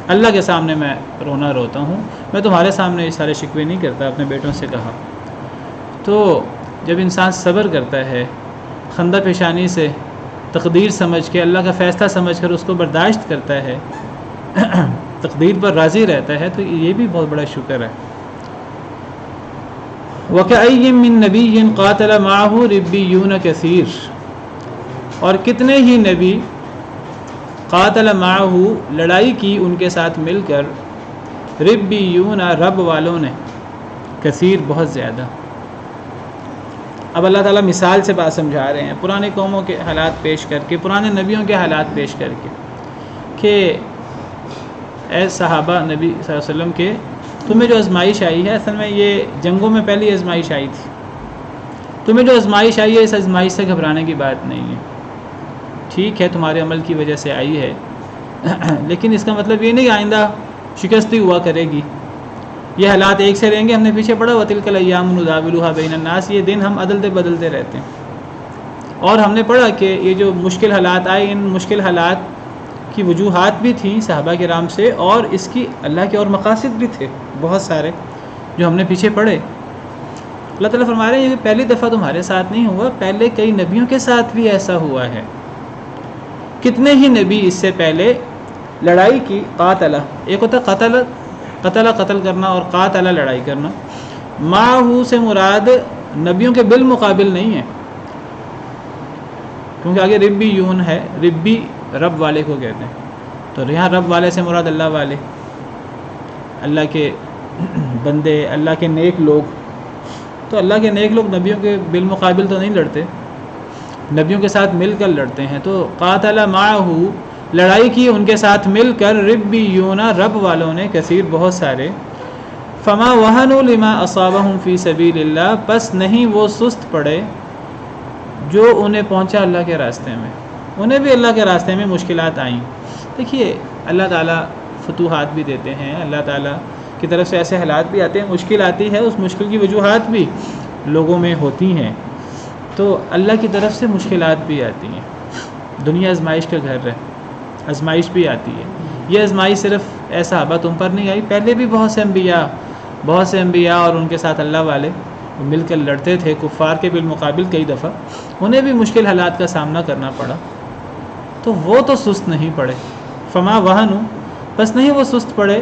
اللہ کے سامنے میں رونا روتا ہوں, میں تمہارے سامنے یہ سارے شکوے نہیں کرتا, اپنے بیٹوں سے کہا. تو جب انسان صبر کرتا ہے, خندہ پیشانی سے تقدیر سمجھ کے, اللہ کا فیصلہ سمجھ کر اس کو برداشت کرتا ہے, تقدیر پر راضی رہتا ہے, تو یہ بھی بہت بڑا شکر ہے. وَكَأَيٍّ مِّن نَّبِيٍّ قَاتَلَ مَعَهُ رِبِّيُّونَ كَثِيرٌ, اور کتنے ہی نبی قاتل معہ لڑائی کی ان کے ساتھ مل کر، ربیون رب والوں نے، کثیر بہت زیادہ۔ اب اللہ تعالیٰ مثال سے بات سمجھا رہے ہیں، پرانے قوموں کے حالات پیش کر کے، پرانے نبیوں کے حالات پیش کر کے، کہ اے صحابہ نبی صلی اللہ علیہ وسلم کے، تمہیں جو آزمائش آئی ہے، اصل میں یہ جنگوں میں پہلی آزمائش آئی تھی، تمہیں جو آزمائش آئی ہے اس آزمائش سے گھبرانے کی بات نہیں ہے۔ ٹھیک ہے تمہارے عمل کی وجہ سے آئی ہے، لیکن اس کا مطلب یہ نہیں آئندہ شکست ہی ہوا کرے گی، یہ حالات ایک سے رہیں گے۔ ہم نے پیچھے پڑھا وَتِلْكَ الْأَيَّامُ نُدَاوِلُهَا بَيْنَ النَّاسِ، یہ دن ہم عدلتے بدلتے رہتے ہیں۔ اور ہم نے پڑھا کہ یہ جو مشکل حالات آئے، ان مشکل حالات کی وجوہات بھی تھیں صحابہ کرام سے، اور اس کی اللہ کے اور مقاصد بھی تھے بہت سارے جو ہم نے پیچھے پڑھے۔ اللہ تعالیٰ فرما رہے ہیں یہ پہلی دفعہ تمہارے ساتھ نہیں ہوا، پہلے کئی نبیوں کے ساتھ بھی ایسا ہوا ہے۔ کتنے ہی نبی اس سے پہلے لڑائی کی، قاتل، ایک ہوتا قتل کرنا، اور قاتل لڑائی کرنا۔ معہ سے مراد نبیوں کے بالمقابل نہیں ہے، کیونکہ آگے ربیون ہے، ربی رب والے کو کہتے ہیں، تو یہاں رب والے سے مراد اللہ والے، اللہ کے بندے، اللہ کے نیک لوگ۔ تو اللہ کے نیک لوگ نبیوں کے بالمقابل تو نہیں لڑتے، نبیوں کے ساتھ مل کر لڑتے ہیں۔ تو قاتل معہ لڑائی کی ان کے ساتھ مل کر، ربیون رب والوں نے، کثیر بہت سارے۔ فما وہنوا لما اصابہم فی سبیل اللہ، پس نہیں وہ سست پڑے جو انہیں پہنچا اللہ کے راستے میں، انہیں بھی اللہ کے راستے میں مشکلات آئیں۔ دیکھیے اللہ تعالیٰ فتوحات بھی دیتے ہیں، اللہ تعالیٰ کی طرف سے ایسے حالات بھی آتے ہیں، مشکل آتی ہے، اس مشکل کی وجوہات بھی لوگوں میں ہوتی ہیں، تو اللہ کی طرف سے مشکلات بھی آتی ہیں۔ دنیا آزمائش کا گھر ہے، آزمائش بھی آتی ہے۔ یہ آزمائش صرف اے صحابہ تم پر نہیں آئی، پہلے بھی بہت سے انبیاء اور ان کے ساتھ اللہ والے مل کر لڑتے تھے کفار کے بالمقابل، کئی دفعہ انہیں بھی مشکل حالات کا سامنا کرنا پڑا، تو وہ تو سست نہیں پڑے۔ فما وہنوا، بس نہیں وہ سست پڑے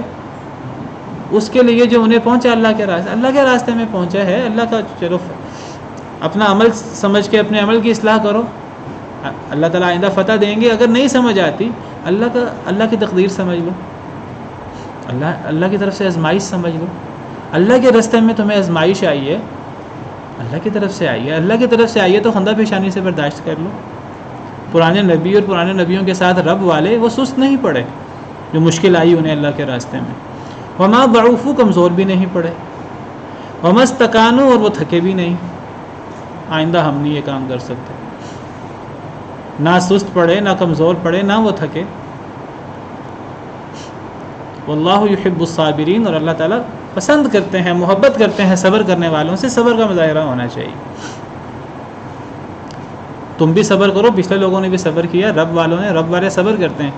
اس کے لیے جو انہیں پہنچا اللہ کے راستے میں پہنچا ہے۔ اللہ کا چلو اپنا عمل سمجھ کے اپنے عمل کی اصلاح کرو، اللہ تعالیٰ آئندہ فتح دیں گے۔ اگر نہیں سمجھ آتی، اللہ کی تقدیر سمجھ لو، اللہ کی طرف سے آزمائش سمجھ لو۔ اللہ کے راستے میں تمہیں آزمائش آئی ہے، اللہ کی طرف سے آئی ہے، اللہ کی طرف سے آئی ہے تو خندہ پیشانی سے برداشت کر لو۔ پرانے نبی اور پرانے نبیوں کے ساتھ رب والے وہ سست نہیں پڑے جو مشکل آئی انہیں اللہ کے راستے میں۔ وما ضعفوا، کمزور بھی نہیں پڑے، وما استکانوا، اور وہ تھکے بھی نہیں۔ آئندہ ہم نہیں یہ کام کر سکتے، نہ سست پڑے، نہ کمزور پڑے، نہ وہ تھکے۔ واللہ یحب الصابرین، اور اللہ تعالیٰ پسند کرتے ہیں، محبت کرتے ہیں صبر کرنے والوں سے۔ صبر کا مظاہرہ ہونا چاہیے۔ تم بھی صبر کرو، پچھلے لوگوں نے بھی صبر کیا، رب والے صبر کرتے ہیں۔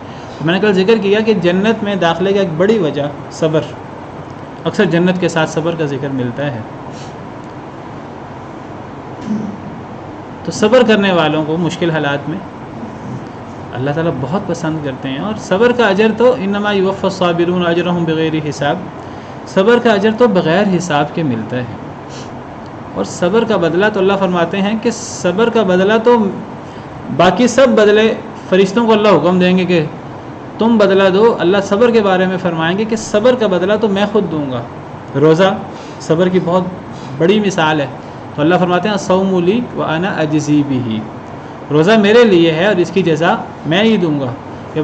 میں نے کل ذکر کیا کہ جنت میں داخلے کا ایک بڑی وجہ صبر، اکثر جنت کے ساتھ صبر کا ذکر ملتا ہے۔ تو صبر کرنے والوں کو مشکل حالات میں اللہ تعالیٰ بہت پسند کرتے ہیں، اور صبر کا اجر تو انما یوفی الصابرون اجرہم بغیر حساب، صبر کا اجر تو بغیر حساب کے ملتا ہے۔ اور صبر کا بدلہ تو اللہ فرماتے ہیں کہ صبر کا بدلہ تو باقی سب بدلے فرشتوں کو اللہ حکم دیں گے کہ تم بدلہ دو۔ اللہ صبر کے بارے میں فرمائیں گے کہ صبر کا بدلہ تو میں خود دوں گا۔ روزہ صبر کی بہت بڑی مثال ہے، تو اللہ فرماتے ہیں الصوم لی وانا اجزی بہ، روزہ میرے لیے ہے اور اس کی جزا میں ہی دوں گا۔ کہ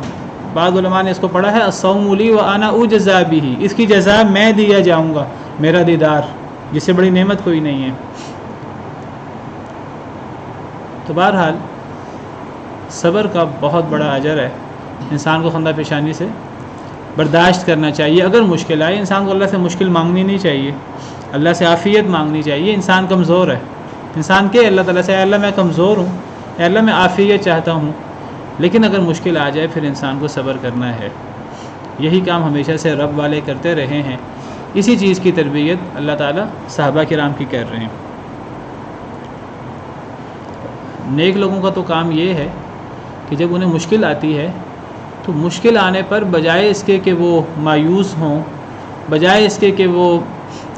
بعض علماء نے اس کو پڑھا ہے الصوم لی وانا اجزی بہ، اس کی جزا میں دیا جاؤں گا، میرا دیدار، جس سے بڑی نعمت کوئی نہیں ہے۔ تو بہرحال صبر کا بہت بڑا اجر ہے، انسان کو خندہ پیشانی سے برداشت کرنا چاہیے۔ اگر مشکل آئے انسان کو اللہ سے مشکل مانگنی نہیں چاہیے، اللہ سے عافیت مانگنی چاہیے۔ انسان کمزور ہے، انسان کہ اللہ تعالیٰ سے اے اللہ میں کمزور ہوں، اے اللہ میں عافیت چاہتا ہوں، لیکن اگر مشکل آ جائے پھر انسان کو صبر کرنا ہے۔ یہی کام ہمیشہ سے رب والے کرتے رہے ہیں، اسی چیز کی تربیت اللہ تعالیٰ صحابہ کرام کی کر رہے ہیں۔ نیک لوگوں کا تو کام یہ ہے کہ جب انہیں مشکل آتی ہے تو مشکل آنے پر بجائے اس کے کہ وہ مایوس ہوں، بجائے اس کے کہ وہ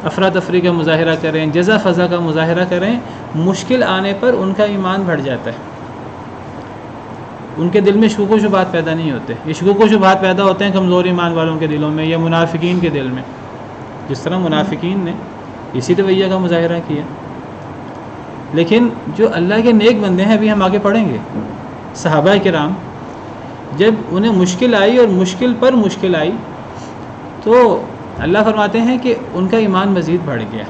افراتفری کا مظاہرہ کریں، جزا فضا کا مظاہرہ کریں، مشکل آنے پر ان کا ایمان بڑھ جاتا ہے، ان کے دل میں شکوک و شبہات پیدا نہیں ہوتے. یہ شکوک و شبہات پیدا ہوتے ہیں کمزور ایمان والوں کے دلوں میں یا منافقین کے دل میں، جس طرح منافقین نے اسی رویہ کا مظاہرہ کیا. لیکن جو اللہ کے نیک بندے ہیں، ابھی ہم آگے پڑھیں گے، صحابہ کرام جب انہیں مشکل آئی اور مشکل پر مشکل آئی تو اللہ فرماتے ہیں کہ ان کا ایمان مزید بڑھ گیا.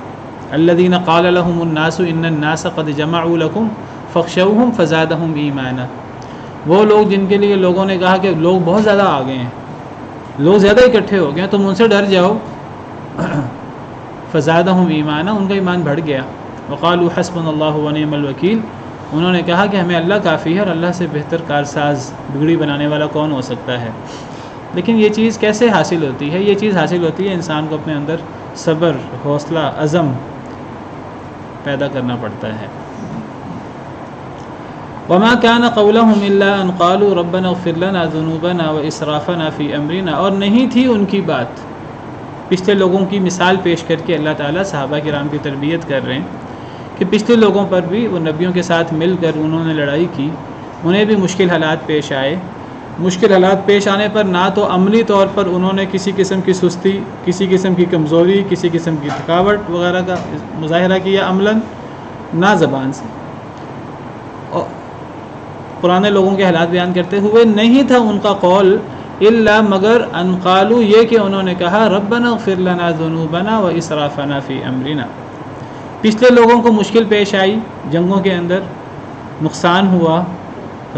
الذین قال لهم الناس ان الناس قد جمعوا لكم فاخشوهم فزادهم ایمانا. وہ لوگ جن کے لیے لوگوں نے کہا کہ لوگ بہت زیادہ آ گئے ہیں، لوگ زیادہ اکٹھے ہو گئے ہیں، تم ان سے ڈر جاؤ. فزادهم ایمانا، ان کا ایمان بڑھ گیا. وقالوا حسبنا اللہ ونعم الوکیل، انہوں نے کہا کہ ہمیں اللہ کافی ہے اور اللہ سے بہتر کارساز بگڑی بنانے والا کون ہو سکتا ہے. لیکن یہ چیز کیسے حاصل ہوتی ہے؟ یہ چیز حاصل ہوتی ہے انسان کو اپنے اندر صبر، حوصلہ، عزم پیدا کرنا پڑتا ہے. وما كان قولهم الا ان قالوا ربنا اغفر لنا ذنوبنا واسرافنا في امرنا، اور نہیں تھی ان کی بات. پچھلے لوگوں کی مثال پیش کر کے اللہ تعالیٰ صحابہ کرام کی تربیت کر رہے ہیں کہ پچھلے لوگوں پر بھی وہ نبیوں کے ساتھ مل کر انہوں نے لڑائی کی، انہیں بھی مشکل حالات پیش آئے. مشکل حالات پیش آنے پر نہ تو عملی طور پر انہوں نے کسی قسم کی سستی، کسی قسم کی کمزوری، کسی قسم کی تھکاوٹ وغیرہ کا مظاہرہ کیا عملاً، نہ زبان سے. اور پرانے لوگوں کے حالات بیان کرتے ہوئے نہیں تھا ان کا قول الا مگر ان قالوا، یہ کہ انہوں نے کہا ربنا اغفر لنا ذنوبنا واسرافنا فی امرنا. پچھلے لوگوں کو مشکل پیش آئی، جنگوں کے اندر نقصان ہوا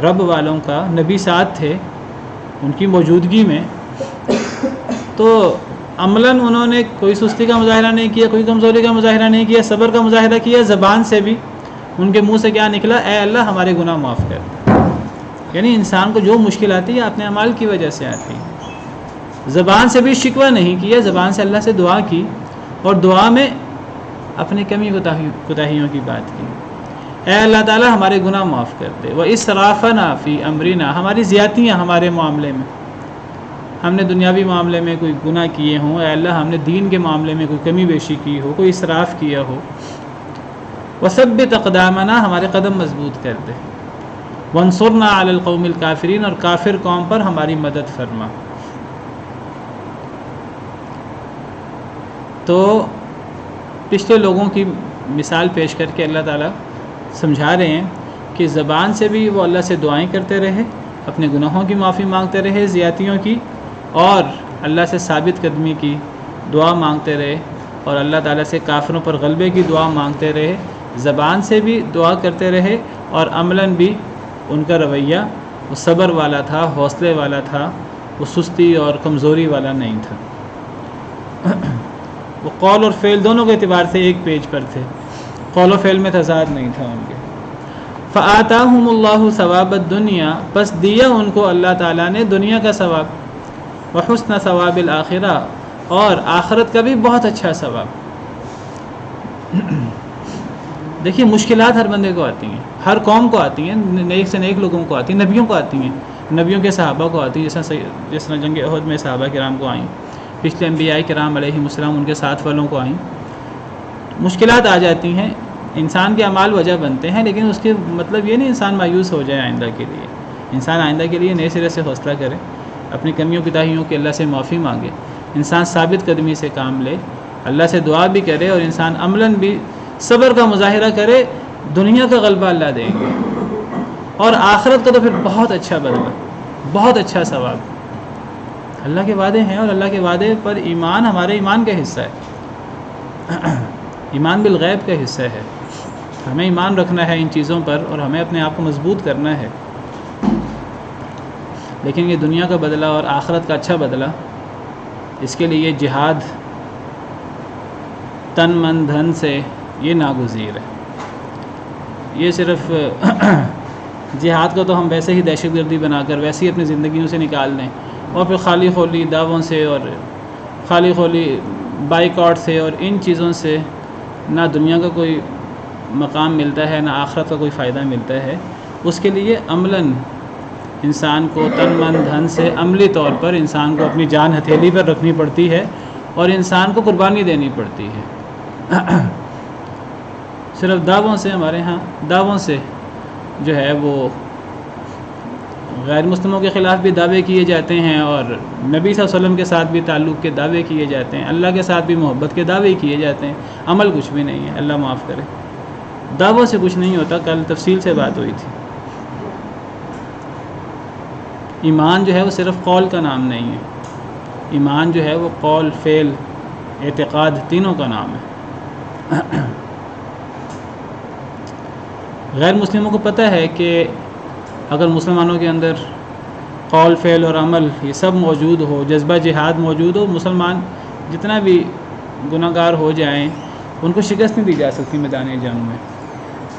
رب والوں کا، نبی ساتھ تھے ان کی موجودگی میں، تو عملاً انہوں نے کوئی سستی کا مظاہرہ نہیں کیا، کوئی کمزوری کا مظاہرہ نہیں کیا، صبر کا مظاہرہ کیا. زبان سے بھی ان کے منہ سے کیا نکلا؟ اے اللہ ہمارے گناہ معاف کر. یعنی انسان کو جو مشکل آتی ہے اپنے اعمال کی وجہ سے آتی ہے. زبان سے بھی شکوہ نہیں کیا، زبان سے اللہ سے دعا کی اور دعا میں اپنے کمی کوتاہیوں کی بات کی. اے اللہ تعالیٰ ہمارے گناہ معاف کر دے. وَإِسْرَافَنَا فِي أَمْرِنَا، ہماری زیادتیاں ہمارے معاملے میں، ہم نے دنیاوی معاملے میں کوئی گناہ کیے ہوں، اے اللہ ہم نے دین کے معاملے میں کوئی کمی بیشی کی ہو، کوئی اسراف کیا ہو. وَثَبِّتْ أَقْدَامَنَا، ہمارے قدم مضبوط کر دے. وَانصُرْنَا عَلَى الْقَوْمِ الْكَافِرِينَ، اور کافر قوم پر ہماری مدد فرما. تو پچھلے لوگوں کی مثال پیش کر کے اللہ تعالیٰ سمجھا رہے ہیں کہ زبان سے بھی وہ اللہ سے دعائیں کرتے رہے، اپنے گناہوں کی معافی مانگتے رہے، زیادتیوں کی، اور اللہ سے ثابت قدمی کی دعا مانگتے رہے، اور اللہ تعالیٰ سے کافروں پر غلبے کی دعا مانگتے رہے. زبان سے بھی دعا کرتے رہے اور عملاً بھی ان کا رویہ وہ صبر والا تھا، حوصلے والا تھا، وہ سستی اور کمزوری والا نہیں تھا. وہ قول اور فعل دونوں کے اعتبار سے ایک پیج پر تھے، قول و فعل میں تضاد نہیں تھا ان کے. فآتاہم اللہ ثواب الدنیا، پس دیا ان کو اللہ تعالیٰ نے دنیا کا ثواب، وحسن ثواب الآخرہ، اور آخرت کا بھی بہت اچھا ثواب. دیکھیے مشکلات ہر بندے کو آتی ہیں، ہر قوم کو آتی ہیں، نیک سے نیک لوگوں کو آتی ہیں، نبیوں کو آتی ہیں، نبیوں کے صحابہ کو آتی ہیں، جس طرح جنگ احد میں صحابہ کرام کو آئیں، پچھلے انبیاء کرام علیہم السلام ان کے ساتھ والوں کو آئیں. مشکلات آ جاتی ہیں، انسان کے اعمال وجہ بنتے ہیں، لیکن اس کے مطلب یہ نہیں انسان مایوس ہو جائے. آئندہ کے لیے انسان آئندہ کے لیے نئے سرے سے حوصلہ کرے، اپنی کمیوں کوتاہیوں کے اللہ سے معافی مانگے، انسان ثابت قدمی سے کام لے، اللہ سے دعا بھی کرے، اور انسان عملاً بھی صبر کا مظاہرہ کرے. دنیا کا غلبہ اللہ دے گا، اور آخرت کا تو پھر بہت اچھا بدلہ، بہت اچھا ثواب. اللہ کے وعدے ہیں، اور اللہ کے وعدے پر ایمان ہمارے ایمان کا حصہ ہے، ایمان بالغیب کا حصہ ہے. ہمیں ایمان رکھنا ہے ان چیزوں پر، اور ہمیں اپنے آپ کو مضبوط کرنا ہے. لیکن یہ دنیا کا بدلہ اور آخرت کا اچھا بدلہ، اس کے لیے جہاد تن من دھن سے یہ ناگزیر ہے. یہ صرف جہاد کو تو ہم ویسے ہی دہشت گردی بنا کر ویسے ہی اپنی زندگیوں سے نکال دیں، اور پھر خالی خولی دعووں سے اور خالی خولی بائیکاٹ سے اور ان چیزوں سے نہ دنیا کا کوئی مقام ملتا ہے، نہ آخرت کا کوئی فائدہ ملتا ہے. اس کے لیے عملاً انسان کو تن من دھن سے عملی طور پر انسان کو اپنی جان ہتھیلی پر رکھنی پڑتی ہے، اور انسان کو قربانی دینی پڑتی ہے. صرف دعووں سے، ہمارے ہاں دعووں سے جو ہے وہ غیر مسلموں کے خلاف بھی دعوے کیے جاتے ہیں اور نبی صلی اللہ علیہ وسلم کے ساتھ بھی تعلق کے دعوے کیے جاتے ہیں، اللہ کے ساتھ بھی محبت کے دعوے کیے جاتے ہیں، عمل کچھ بھی نہیں ہے، اللہ معاف کرے۔ دعووں سے کچھ نہیں ہوتا، کل تفصیل سے بات ہوئی تھی۔ ایمان جو ہے وہ صرف قول کا نام نہیں ہے، ایمان جو ہے وہ قول، فعل، اعتقاد تینوں کا نام ہے۔ غیر مسلموں کو پتہ ہے کہ اگر مسلمانوں کے اندر قول، فعل اور عمل یہ سب موجود ہو، جذبہ جہاد موجود ہو، مسلمان جتنا بھی گناہ گار ہو جائیں ان کو شکست نہیں دی جا سکتی میدان جنگ میں۔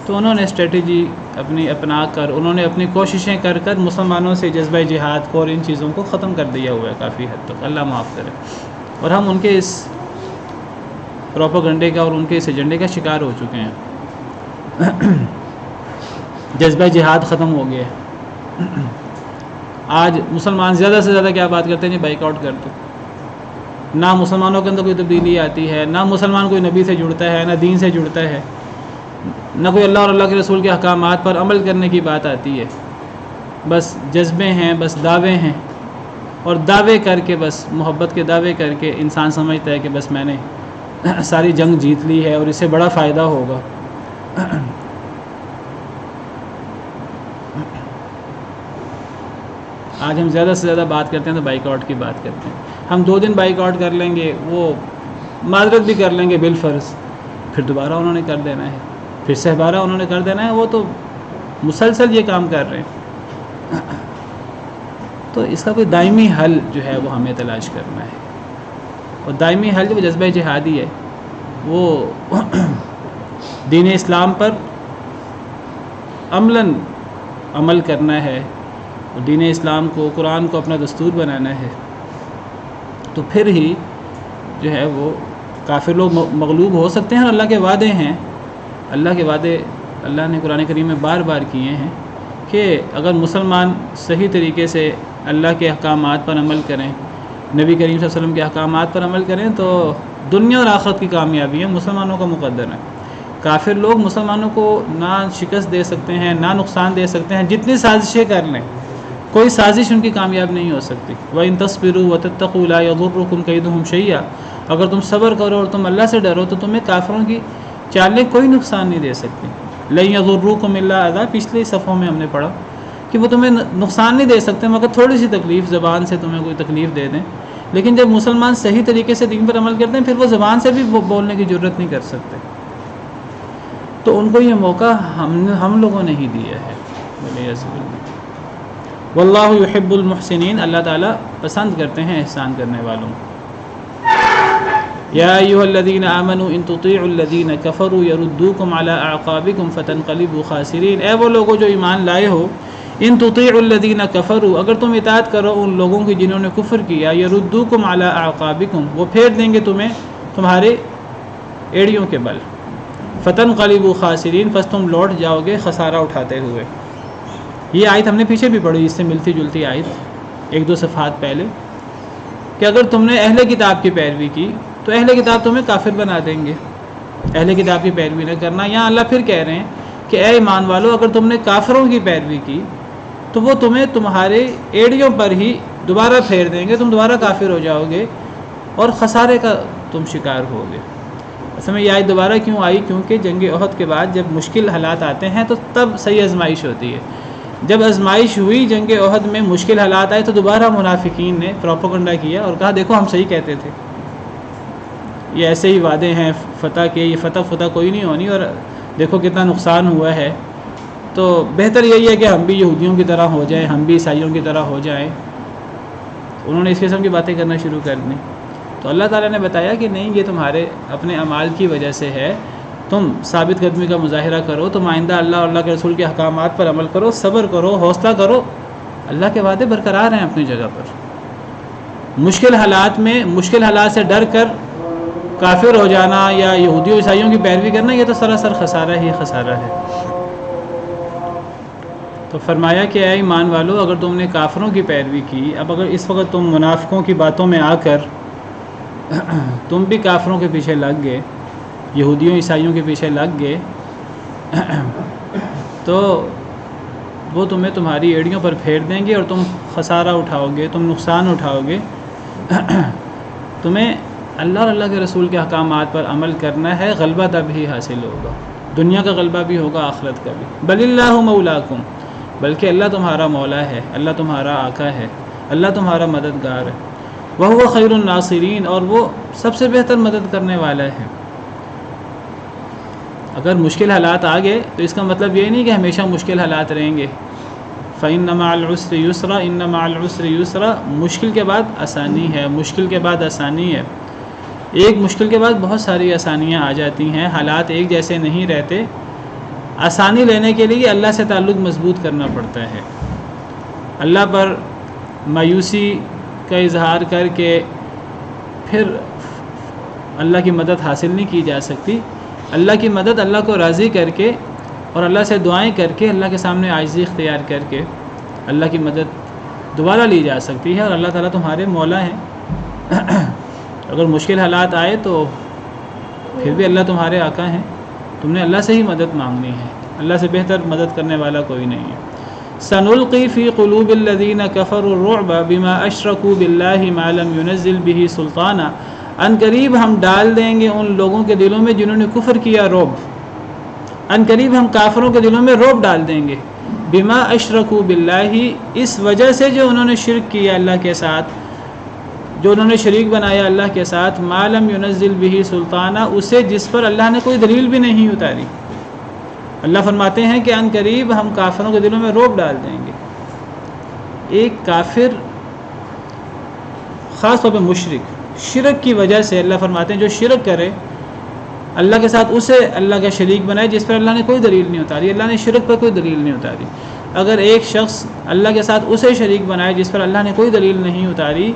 تو انہوں نے اسٹریٹجی اپنی اپنا کر، انہوں نے اپنی کوششیں کر کر مسلمانوں سے جذبہ جہاد کو اور ان چیزوں کو ختم کر دیا ہوا ہے کافی حد تک، اللہ معاف کرے۔ اور ہم ان کے اس پروپیگنڈے کا اور ان کے اس ایجنڈے کا شکار ہو چکے ہیں۔ جذبہ جہاد ختم ہو گیا ہے۔ آج مسلمان زیادہ سے زیادہ کیا بات کرتے ہیں؟ جی بائیک آؤٹ کر دو۔ نہ مسلمانوں کے اندر کوئی تبدیلی آتی ہے، نہ مسلمان کوئی نبی سے جڑتا ہے، نہ دین سے جڑتا ہے، نہ کوئی اللہ اور اللہ کے رسول کے احکامات پر عمل کرنے کی بات آتی ہے۔ بس جذبے ہیں، بس دعوے ہیں، اور دعوے کر کے، بس محبت کے دعوے کر کے انسان سمجھتا ہے کہ بس میں نے ساری جنگ جیت لی ہے اور اس سے بڑا فائدہ ہوگا۔ آج ہم زیادہ سے زیادہ بات کرتے ہیں تو بائیک آؤٹ کی بات کرتے ہیں۔ ہم 2 دن بائیک آؤٹ کر لیں گے، وہ معذرت بھی کر لیں گے بالفرض، پھر دوبارہ انہوں نے کر دینا ہے، پھر سے دوبارہ انہوں نے کر دینا ہے۔ وہ تو مسلسل یہ کام کر رہے ہیں۔ تو اس کا کوئی دائمی حل جو ہے وہ ہمیں تلاش کرنا ہے، اور دائمی حل جو جذبہ جہادی ہے وہ دین اسلام پر عملاً عمل کرنا ہے، اور دین اسلام کو، قرآن کو اپنا دستور بنانا ہے۔ تو پھر ہی جو ہے وہ کافر لوگ مغلوب ہو سکتے ہیں۔ اور اللہ کے وعدے ہیں، اللہ کے وعدے اللہ نے قرآن کریم میں بار بار کیے ہیں کہ اگر مسلمان صحیح طریقے سے اللہ کے احکامات پر عمل کریں، نبی کریم صلی اللہ علیہ وسلم کے احکامات پر عمل کریں، تو دنیا اور آخرت کی کامیابی ہے مسلمانوں کا مقدر ہے۔ کافر لوگ مسلمانوں کو نہ شکست دے سکتے ہیں، نہ نقصان دے سکتے ہیں، جتنی سازشیں کر لیں، کوئی سازش ان کی کامیاب نہیں ہو سکتی۔ وَإِن تَصْبِرُوا وَتَتَّقُوا لَا يَضُرُّكُمْ كَيْدُهُمْ شَيْئًا، اگر تم صبر کرو اور تم اللہ سے ڈرو تو تمہیں کافروں کی چالیں کوئی نقصان نہیں دے سکتی۔ لَن يَضُرُّكُمْ إِلَّا أَذًى، پچھلے صفحوں میں ہم نے پڑھا کہ وہ تمہیں نقصان نہیں دے سکتے مگر تھوڑی سی تکلیف، زبان سے تمہیں کوئی تکلیف دے دیں۔ لیکن جب مسلمان صحیح طریقے سے دین پر عمل کرتے ہیں پھر وہ زبان سے بھی بولنے کی جرت نہیں کر سکتے۔ تو ان کو یہ موقع ہم لوگوں نے ہی دیا ہے۔ واللہ یحب المحسنین، اللہ تعالیٰ پسند کرتے ہیں احسان کرنے والوں کو۔ یا ایھا الذین آمنوا ان تطیعوا الذین کفروا یردوکم علی اعقابکم فتنقلبوا خاسرین، اے وہ لوگوں جو ایمان لائے ہو، ان تطیعوا الذین کفروا، اگر تم اطاعت کرو ان لوگوں کی جنہوں نے کفر کیا، یردوکم علی اعقابکم، وہ پھیر دیں گے تمہیں تمہارے ایڑیوں کے بل، فتنقلبوا خاسرین، پس تم لوٹ جاؤ گے خسارہ اٹھاتے ہوئے۔ یہ آیت ہم نے پیچھے بھی پڑھی، اس سے ملتی جلتی آیت 1-2 صفحات پہلے، کہ اگر تم نے اہل کتاب کی پیروی کی تو اہل کتاب تمہیں کافر بنا دیں گے، اہل کتاب کی پیروی نہ کرنا۔ یہاں اللہ پھر کہہ رہے ہیں کہ اے ایمان والو، اگر تم نے کافروں کی پیروی کی تو وہ تمہیں تمہارے ایڑیوں پر ہی دوبارہ پھیر دیں گے، تم دوبارہ کافر ہو جاؤ گے اور خسارے کا تم شکار ہوگے۔ اصل میں یہ آیت دوبارہ کیوں آئی؟ کیونکہ جنگ احد کے بعد جب مشکل حالات آتے ہیں تو تب صحیح آزمائش ہوتی ہے۔ جب آزمائش ہوئی جنگ احد میں، مشکل حالات آئے تو دوبارہ منافقین نے پروپیگنڈا کیا اور کہا دیکھو ہم صحیح کہتے تھے، یہ ایسے ہی وعدے ہیں فتح کے، یہ فتح کوئی نہیں ہونی، اور دیکھو کتنا نقصان ہوا ہے، تو بہتر یہی ہے کہ ہم بھی یہودیوں کی طرح ہو جائیں، ہم بھی عیسائیوں کی طرح ہو جائیں۔ انہوں نے اس قسم کی باتیں کرنا شروع کر دیں۔ تو اللہ تعالیٰ نے بتایا کہ نہیں، یہ تمہارے اپنے اعمال کی وجہ سے ہے، تم ثابت قدمی کا مظاہرہ کرو، تم آئندہ اللہ اور اللہ کے رسول کے احکامات پر عمل کرو، صبر کرو، حوصلہ کرو، اللہ کے وعدے برقرار ہیں اپنی جگہ پر۔ مشکل حالات میں، مشکل حالات سے ڈر کر کافر ہو جانا یا یہودیوں عیسائیوں کی پیروی کرنا، یہ تو سراسر خسارہ ہی خسارہ ہے۔ تو فرمایا کہ اے ایمان والو، اگر تم نے کافروں کی پیروی کی، اب اگر اس وقت تم منافقوں کی باتوں میں آ کر تم بھی کافروں کے پیچھے لگ گئے، یہودیوں عیسائیوں کے پیچھے لگ گئے، تو وہ تمہیں تمہاری ایڑیوں پر پھیر دیں گے اور تم خسارہ اٹھاؤ گے، تم نقصان اٹھاؤ گے۔ تمہیں اللہ اور اللہ کے رسول کے احکامات پر عمل کرنا ہے، غلبہ تب ہی حاصل ہوگا، دنیا کا غلبہ بھی ہوگا، آخرت کا بھی۔ بل اللہ مولاکم، بلکہ اللہ تمہارا مولا ہے، اللہ تمہارا آقا ہے، اللہ تمہارا مددگار ہے۔ وہو خیر الناصرین، اور وہ سب سے بہتر مدد کرنے والا ہے۔ اگر مشکل حالات آ گئے تو اس کا مطلب یہ نہیں کہ ہمیشہ مشکل حالات رہیں گے۔ فَإِنَّ مَعَ الْعُسْرِ يُسْرًا، إِنَّ مَعَ الْعُسْرِ يُسْرًا، مشکل کے بعد آسانی ہے، مشکل کے بعد آسانی ہے۔ ایک مشکل کے بعد بہت ساری آسانیاں آ جاتی ہیں، حالات ایک جیسے نہیں رہتے۔ آسانی لینے کے لیے اللہ سے تعلق مضبوط کرنا پڑتا ہے۔ اللہ پر مایوسی کا اظہار کر کے پھر اللہ کی مدد حاصل نہیں کی جا سکتی۔ اللہ کی مدد اللہ کو راضی کر کے اور اللہ سے دعائیں کر کے، اللہ کے سامنے عاجزی اختیار کر کے اللہ کی مدد دوبارہ لی جا سکتی ہے، اور اللہ تعالیٰ تمہارے مولا ہیں۔ اگر مشکل حالات آئے تو پھر بھی اللہ تمہارے آقا ہیں، تم نے اللہ سے ہی مدد مانگنی ہے، اللہ سے بہتر مدد کرنے والا کوئی نہیں ہے۔ سنلقی فی قلوب الذین کفروا الرعب بما اشرکوا باللہ ما لم ينزل به سلطانا، ان قریب ہم ڈال دیں گے ان لوگوں کے دلوں میں جنہوں نے کفر کیا رعب، ان قریب ہم کافروں کے دلوں میں رعب ڈال دیں گے، بما اشرکوا باللہ، اس وجہ سے جو انہوں نے شرک کیا اللہ کے ساتھ، جو انہوں نے شریک بنایا اللہ کے ساتھ، ما لم ينزل به سلطانا، اسے جس پر اللہ نے کوئی دلیل بھی نہیں اتاری۔ اللہ فرماتے ہیں کہ ان قریب ہم کافروں کے دلوں میں رعب ڈال دیں گے۔ ایک کافر، خاص طور پہ مشرک، شرک کی وجہ سے اللہ فرماتے ہیں جو شرک کرے اللہ کے ساتھ، اسے اللہ کا شریک بنائے جس پر اللہ نے کوئی دلیل نہیں اتاری، اللہ نے شرک پر کوئی دلیل نہیں اتاری۔ اگر ایک شخص اللہ کے ساتھ اسے شریک بنائے جس پر اللہ نے کوئی دلیل نہیں اتاری،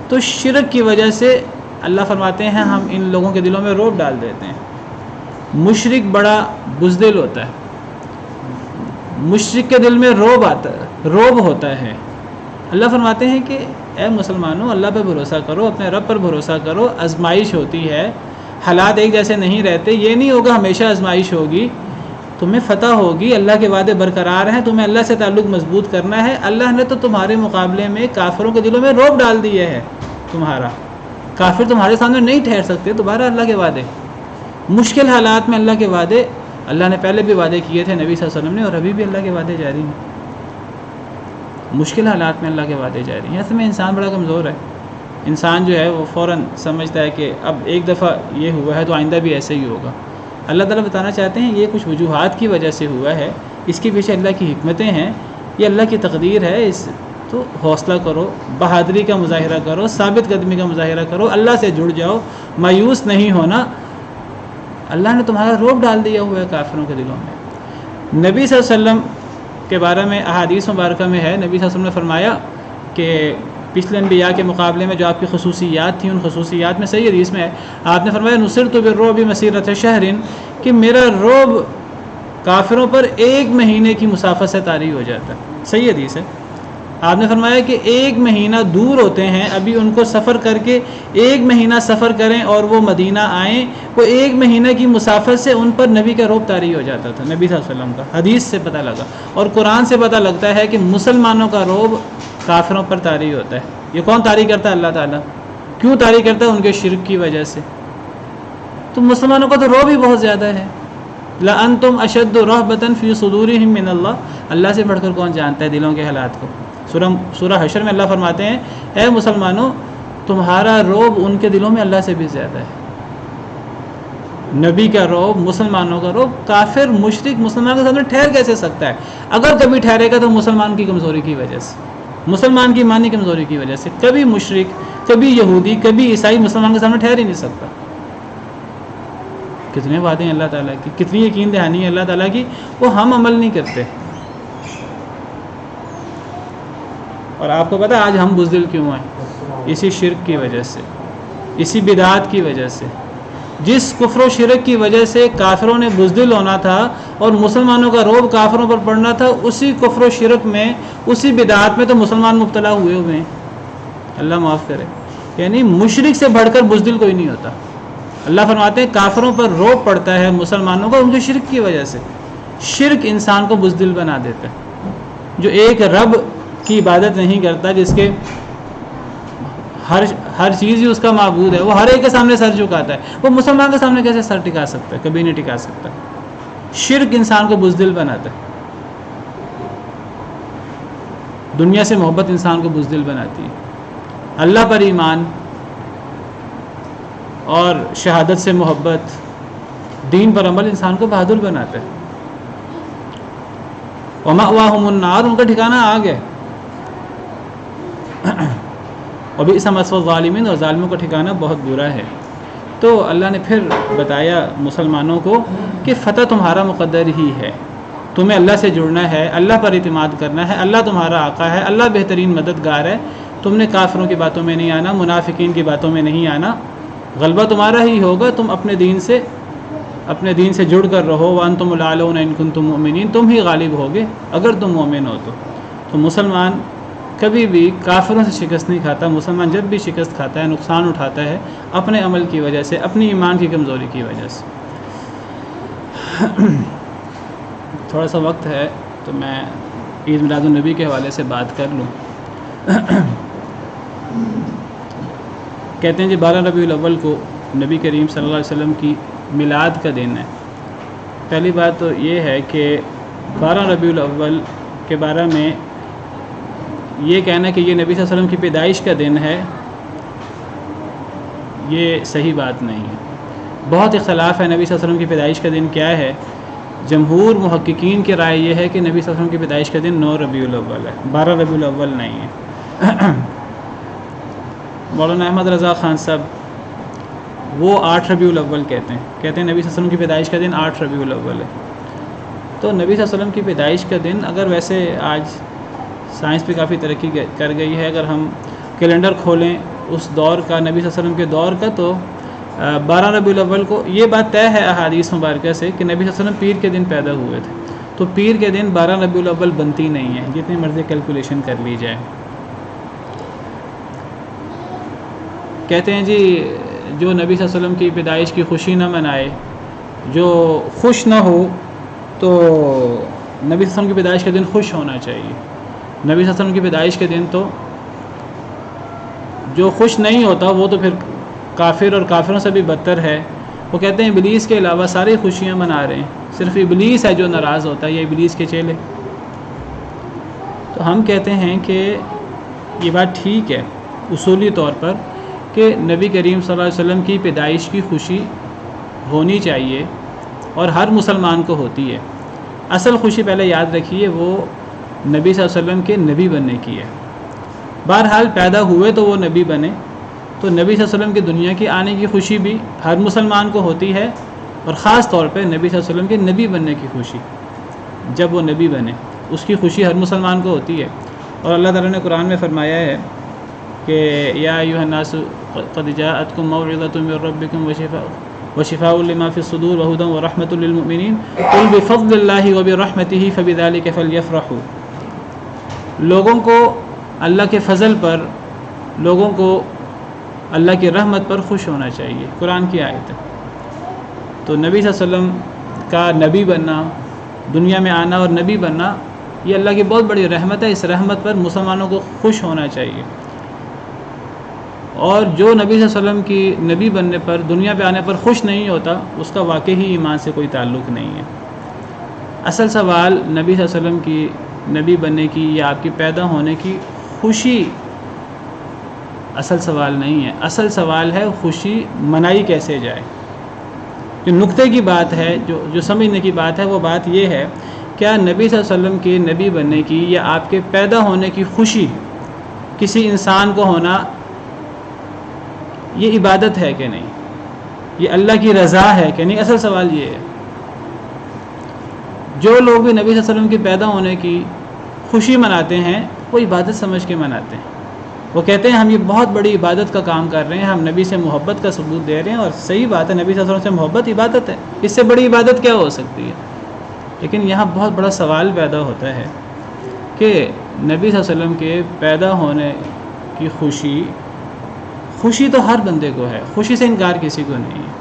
تو شرک کی وجہ سے اللہ فرماتے ہیں ہم ان لوگوں کے دلوں میں رعب ڈال دیتے ہیں۔ مشرک بڑا بزدل ہوتا ہے، مشرک کے دل میں رعب ہوتا ہے۔ اللہ فرماتے ہیں کہ اے مسلمانوں، اللہ پہ بھروسہ کرو، اپنے رب پر بھروسہ کرو، آزمائش ہوتی ہے، حالات ایک جیسے نہیں رہتے، یہ نہیں ہوگا ہمیشہ آزمائش ہوگی، تمہیں فتح ہوگی، اللہ کے وعدے برقرار ہیں، تمہیں اللہ سے تعلق مضبوط کرنا ہے۔ اللہ نے تو تمہارے مقابلے میں کافروں کے دلوں میں رعب ڈال دیا ہے، تمہارا کافر تمہارے سامنے نہیں ٹھہر سکتے، دوبارہ اللہ کے وعدے، مشکل حالات میں اللہ کے وعدے، اللہ نے پہلے بھی وعدے کیے تھے نبی صلی اللہ علیہ وسلم نے، اور ابھی بھی اللہ کے وعدے جاری ہیں، مشکل حالات میں اللہ کے وعدے جاری ہیں۔ اصل میں انسان بڑا کمزور ہے، انسان جو ہے وہ فوراً سمجھتا ہے کہ اب ایک دفعہ یہ ہوا ہے تو آئندہ بھی ایسے ہی ہوگا۔ اللہ تعالیٰ بتانا چاہتے ہیں یہ کچھ وجوہات کی وجہ سے ہوا ہے، اس کے پیچھے اللہ کی حکمتیں ہیں، یہ اللہ کی تقدیر ہے، تو حوصلہ کرو، بہادری کا مظاہرہ کرو، ثابت قدمی کا مظاہرہ کرو، اللہ سے جڑ جاؤ، مایوس نہیں ہونا۔ اللہ نے تمہارا رعب ڈال دیا ہوا ہے کافروں کے دلوں میں۔ نبی صلی اللہ علیہ وسلم کے بارے میں احادیث مبارکہ میں ہے، نبی صلی اللہ علیہ وسلم نے فرمایا کہ پچھلے انبیاء کے مقابلے میں جو آپ کی خصوصیات تھیں، ان خصوصیات میں صحیح حدیث میں ہے، آپ نے فرمایا نصرت بالرعب مسیرۃ شہر، کہ میرا رعب کافروں پر 1 مہینے کی مسافت سے طاری ہو جاتا ہے، صحیح حدیث ہے۔ آپ نے فرمایا کہ 1 مہینہ دور ہوتے ہیں، ابھی ان کو سفر کر کے 1 مہینہ سفر کریں اور وہ مدینہ آئیں، وہ 1 مہینہ کی مسافت سے ان پر نبی کا رعب طاری ہو جاتا تھا، نبی صلی اللہ علیہ وسلم کا، حدیث سے پتہ لگا، اور قرآن سے پتہ لگتا ہے کہ مسلمانوں کا رعب کافروں پر طاری ہوتا ہے۔ یہ کون طاری کرتا ہے؟ اللہ تعالیٰ۔ کیوں طاری کرتا ہے؟ ان کے شرک کی وجہ سے۔ تو مسلمانوں کا تو رعب ہی بہت زیادہ ہے۔ لَأَنْتُمْ أَشَدُّ رَهْبَةً فِي صُدُورِهِمْ مِنَ اللَّهِ، اللہ سے بڑھ کر کون جانتا ہے دلوں کے حالات کو۔ سورہ حشر میں اللہ فرماتے ہیں اے مسلمانوں، تمہارا رعب ان کے دلوں میں اللہ سے بھی زیادہ ہے۔ نبی کا رعب، مسلمانوں کا رعب، کافر مشرک مسلمان کے سامنے ٹھہر کیسے سکتا ہے؟ اگر کبھی ٹھہرے گا تو مسلمان کی کمزوری کی وجہ سے، مسلمان کی ایمانی کمزوری کی وجہ سے۔ کبھی مشرک، کبھی یہودی، کبھی عیسائی مسلمان کے سامنے ٹھہر ہی نہیں سکتا۔ کتنے وعدے ہیں اللہ تعالیٰ کی، کتنی یقین دہانی ہے اللہ تعالیٰ کی، وہ ہم عمل نہیں کرتے۔ اور آپ کو پتہ ہے آج ہم بزدل کیوں ہیں؟ اسی شرک کی وجہ سے، اسی بدعات کی وجہ سے۔ جس کفر و شرک کی وجہ سے کافروں نے بزدل ہونا تھا اور مسلمانوں کا رعب کافروں پر پڑنا تھا، اسی کفر و شرک میں، اسی بدعات میں تو مسلمان مبتلا ہوئے ہیں، اللہ معاف کرے۔ یعنی مشرک سے بڑھ کر بزدل کوئی نہیں ہوتا۔ اللہ فرماتے ہیں کافروں پر رعب پڑتا ہے مسلمانوں کا ان کے شرک کی وجہ سے۔ شرک انسان کو بزدل بنا دیتا ہے۔ جو ایک رب کی عبادت نہیں کرتا، جس کے ہر چیز ہی اس کا معبود ہے، وہ ہر ایک کے سامنے سر جھکاتا ہے، وہ مسلمان کے سامنے کیسے سر ٹکا سکتا ہے؟ کبھی نہیں ٹکا سکتا۔ شرک انسان کو بزدل بناتا ہے، دنیا سے محبت انسان کو بزدل بناتی ہے۔ اللہ پر ایمان اور شہادت سے محبت، دین پر عمل انسان کو بہادر بناتا ہے۔ وَمَأْوَاهُمُ النَّارُ، ان کا ٹھکانہ آگ ہے۔ وَبِئْسَ مَثْوَى الظَّالِمِينَ، اور ظالموں کا ٹھکانہ بہت برا ہے۔ تو اللہ نے پھر بتایا مسلمانوں کو کہ فتح تمہارا مقدر ہی ہے، تمہیں اللہ سے جڑنا ہے، اللہ پر اعتماد کرنا ہے، اللہ تمہارا آقا ہے، اللہ بہترین مددگار ہے۔ تم نے کافروں کی باتوں میں نہیں آنا، منافقین کی باتوں میں نہیں آنا، غلبہ تمہارا ہی ہوگا۔ تم اپنے دین سے جڑ کر رہو۔ وَأَنْتُمُ الْأَعْلَوْنَ إِن كُنتُم مُؤْمِنِينَ، تم ہی غالب ہوگے اگر تم مومن ہو تو مسلمان کبھی بھی کافروں سے شکست نہیں کھاتا۔ مسلمان جب بھی شکست کھاتا ہے، نقصان اٹھاتا ہے، اپنے عمل کی وجہ سے، اپنی ایمان کی کمزوری کی وجہ سے۔ تھوڑا سا وقت ہے تو میں عید میلاد النبی کے حوالے سے بات کر لوں۔ کہتے ہیں جی 12 ربیع الاول کو نبی کریم صلی اللہ علیہ وسلم کی میلاد کا دن ہے۔ پہلی بات تو یہ ہے کہ 12 ربیع الاول کے بارے میں یہ کہنا کہ یہ نبی صلی اللہ علیہ وسلم کی پیدائش کا دن ہے، یہ صحیح بات نہیں ہے۔ بہت اختلاف ہے نبی صلی اللہ علیہ وسلم کی پیدائش کا دن کیا ہے۔ جمہور محققین کی رائے یہ ہے کہ نبی صلی اللہ علیہ وسلم کی پیدائش کا دن 9 ربیع الاول ہے، 12 ربیع الاول نہیں ہے۔ مولانا احمد رضا خان صاحب وہ 8 ربیع الاول کہتے ہیں نبی صلی اللہ علیہ وسلم کی پیدائش کا دن 8 ربیع الاول ہے۔ تو نبی صلی اللہ علیہ وسلم کی پیدائش کا دن، اگر ویسے آج سائنس پہ کافی ترقی کر گئی ہے، اگر ہم کیلنڈر کھولیں اس دور کا، نبی صلی اللہ علیہ وسلم کے دور کا، تو 12 ربیع الاول کو یہ بات طے ہے احادیث مبارکہ سے کہ نبی صلی اللہ علیہ وسلم پیر کے دن پیدا ہوئے تھے۔ تو پیر کے دن 12 ربیع الاول بنتی نہیں ہے، جتنی مرضی کیلکولیشن کر لی جائے۔ کہتے ہیں جی جو نبی صلی اللہ علیہ وسلم کی پیدائش کی خوشی نہ منائے، جو خوش نہ ہو، تو نبی صلی اللہ علیہ وسلم کی پیدائش کے دن خوش ہونا چاہیے۔ نبی صلی اللہ علیہ وسلم کی پیدائش کے دن تو جو خوش نہیں ہوتا وہ تو پھر کافر اور کافروں سے بھی بدتر ہے۔ وہ کہتے ہیں ابلیس کے علاوہ ساری خوشیاں منا رہے ہیں، صرف ابلیس ہے جو ناراض ہوتا ہے، یہ ابلیس کے چیلے۔ تو ہم کہتے ہیں کہ یہ بات ٹھیک ہے اصولی طور پر کہ نبی کریم صلی اللہ علیہ وسلم کی پیدائش کی خوشی ہونی چاہیے اور ہر مسلمان کو ہوتی ہے۔ اصل خوشی پہلے یاد رکھیے وہ نبی صلی اللہ علیہ وسلم کے نبی بننے کی ہے۔ بہرحال پیدا ہوئے تو وہ نبی بنے، تو نبی صلی اللہ علیہ وسلم کی دنیا کی آنے کی خوشی بھی ہر مسلمان کو ہوتی ہے، اور خاص طور پہ نبی صلی اللہ علیہ وسلم کے نبی بننے کی خوشی، جب وہ نبی بنے اس کی خوشی ہر مسلمان کو ہوتی ہے۔ اور اللہ تعالیٰ نے قرآن میں فرمایا ہے کہ یا ایھا الناس قد جاءتکم موعظۃ من ربکم وشفاء لما فی الصدور وہدی ورحمۃ للمؤمنین قل بفضل اللہ وبرحمتہ فبذلک فلیفرحوا۔ لوگوں کو اللہ کے فضل پر، لوگوں کو اللہ کی رحمت پر خوش ہونا چاہیے، قرآن کی آیت ہے۔ تو نبی صلی اللہ علیہ وسلم کا نبی بننا، دنیا میں آنا اور نبی بننا، یہ اللہ کی بہت بڑی رحمت ہے۔ اس رحمت پر مسلمانوں کو خوش ہونا چاہیے، اور جو نبی صلی اللہ علیہ وسلم کی نبی بننے پر، دنیا پہ آنے پر خوش نہیں ہوتا، اس کا واقعی ہی ایمان سے کوئی تعلق نہیں ہے۔ اصل سوال نبی صلی اللہ علیہ وسلم کی نبی بننے کی یا آپ کی پیدا ہونے کی خوشی اصل سوال نہیں ہے، اصل سوال ہے خوشی منائی کیسے جائے۔ جو نقطے کی بات ہے، جو سمجھنے کی بات ہے، وہ بات یہ ہے کیا نبی صلی اللہ علیہ وسلم کے نبی بننے کی یا آپ کے پیدا ہونے کی خوشی کسی انسان کو ہونا یہ عبادت ہے کہ نہیں، یہ اللہ کی رضا ہے کہ نہیں؟ اصل سوال یہ ہے۔ جو لوگ بھی نبی صلی اللہ علیہ وسلم کے پیدا ہونے کی خوشی مناتے ہیں وہ عبادت سمجھ کے مناتے ہیں۔ وہ کہتے ہیں ہم یہ بہت بڑی عبادت کا کام کر رہے ہیں، ہم نبی سے محبت کا ثبوت دے رہے ہیں، اور صحیح بات ہے، نبی صلی اللہ علیہ وسلم سے محبت عبادت ہے، اس سے بڑی عبادت کیا ہو سکتی ہے؟ لیکن یہاں بہت بڑا سوال پیدا ہوتا ہے کہ نبی صلی اللہ علیہ وسلم کے پیدا ہونے کی خوشی تو ہر بندے کو ہے، خوشی سے انکار کسی کو نہیں ہے۔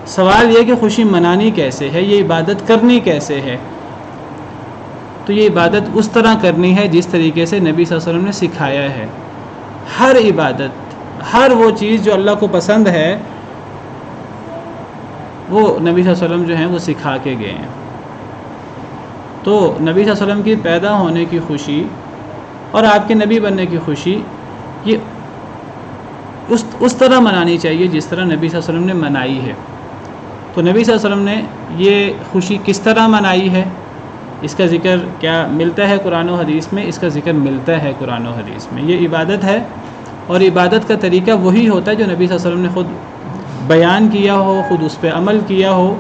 سوال یہ کہ خوشی منانی کیسے ہے، یہ عبادت کرنی کیسے ہے؟ تو یہ عبادت اس طرح کرنی ہے جس طریقے سے نبی صلی اللہ علیہ وسلم نے سکھایا ہے. ہر عبادت، ہر وہ چیز جو اللہ کو پسند ہے وہ نبی صلی اللہ علیہ وسلم جو ہیں وہ سکھا کے گئے ہیں. تو نبی صلی اللہ علیہ وسلم کی پیدا ہونے کی خوشی اور آپ کے نبی بننے کی خوشی یہ اس طرح منانی چاہیے جس طرح نبی صلی اللہ علیہ وسلم نے منائی ہے. تو نبی صلی اللہ علیہ وسلم نے یہ خوشی کس طرح منائی ہے، اس کا ذکر کیا ملتا ہے قرآن و حدیث میں؟ اس کا ذکر ملتا ہے قرآن و حدیث میں. یہ عبادت ہے، اور عبادت کا طریقہ وہی ہوتا ہے جو نبی صلی اللہ علیہ وسلم نے خود بیان کیا ہو، خود اس پہ عمل کیا ہو،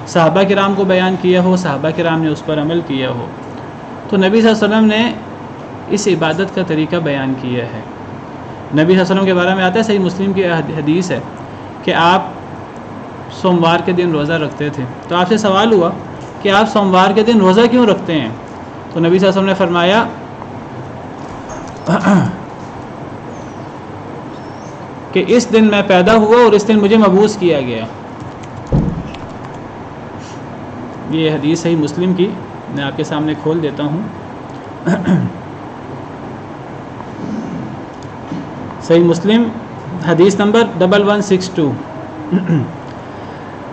صحابہ کرام کو بیان کیا ہو، صحابہ کرام نے اس پر عمل کیا ہو. تو نبی صلی اللہ علیہ وسلم نے اس عبادت کا طریقہ بیان کیا ہے. نبی صلی اللہ علیہ وسلم کے بارے میں آتا ہے، صحیح مسلم کی حدیث ہے کہ آپ سوموار کے دن روزہ رکھتے تھے. تو آپ سے سوال ہوا کہ آپ سوموار کے دن روزہ کیوں رکھتے ہیں؟ تو نبی صلی اللہ علیہ وسلم نے فرمایا کہ اس دن میں پیدا ہوا اور اس دن مجھے مبعوث کیا گیا. یہ حدیث صحیح مسلم کی میں آپ کے سامنے کھول دیتا ہوں. صحیح مسلم حدیث نمبر 1162.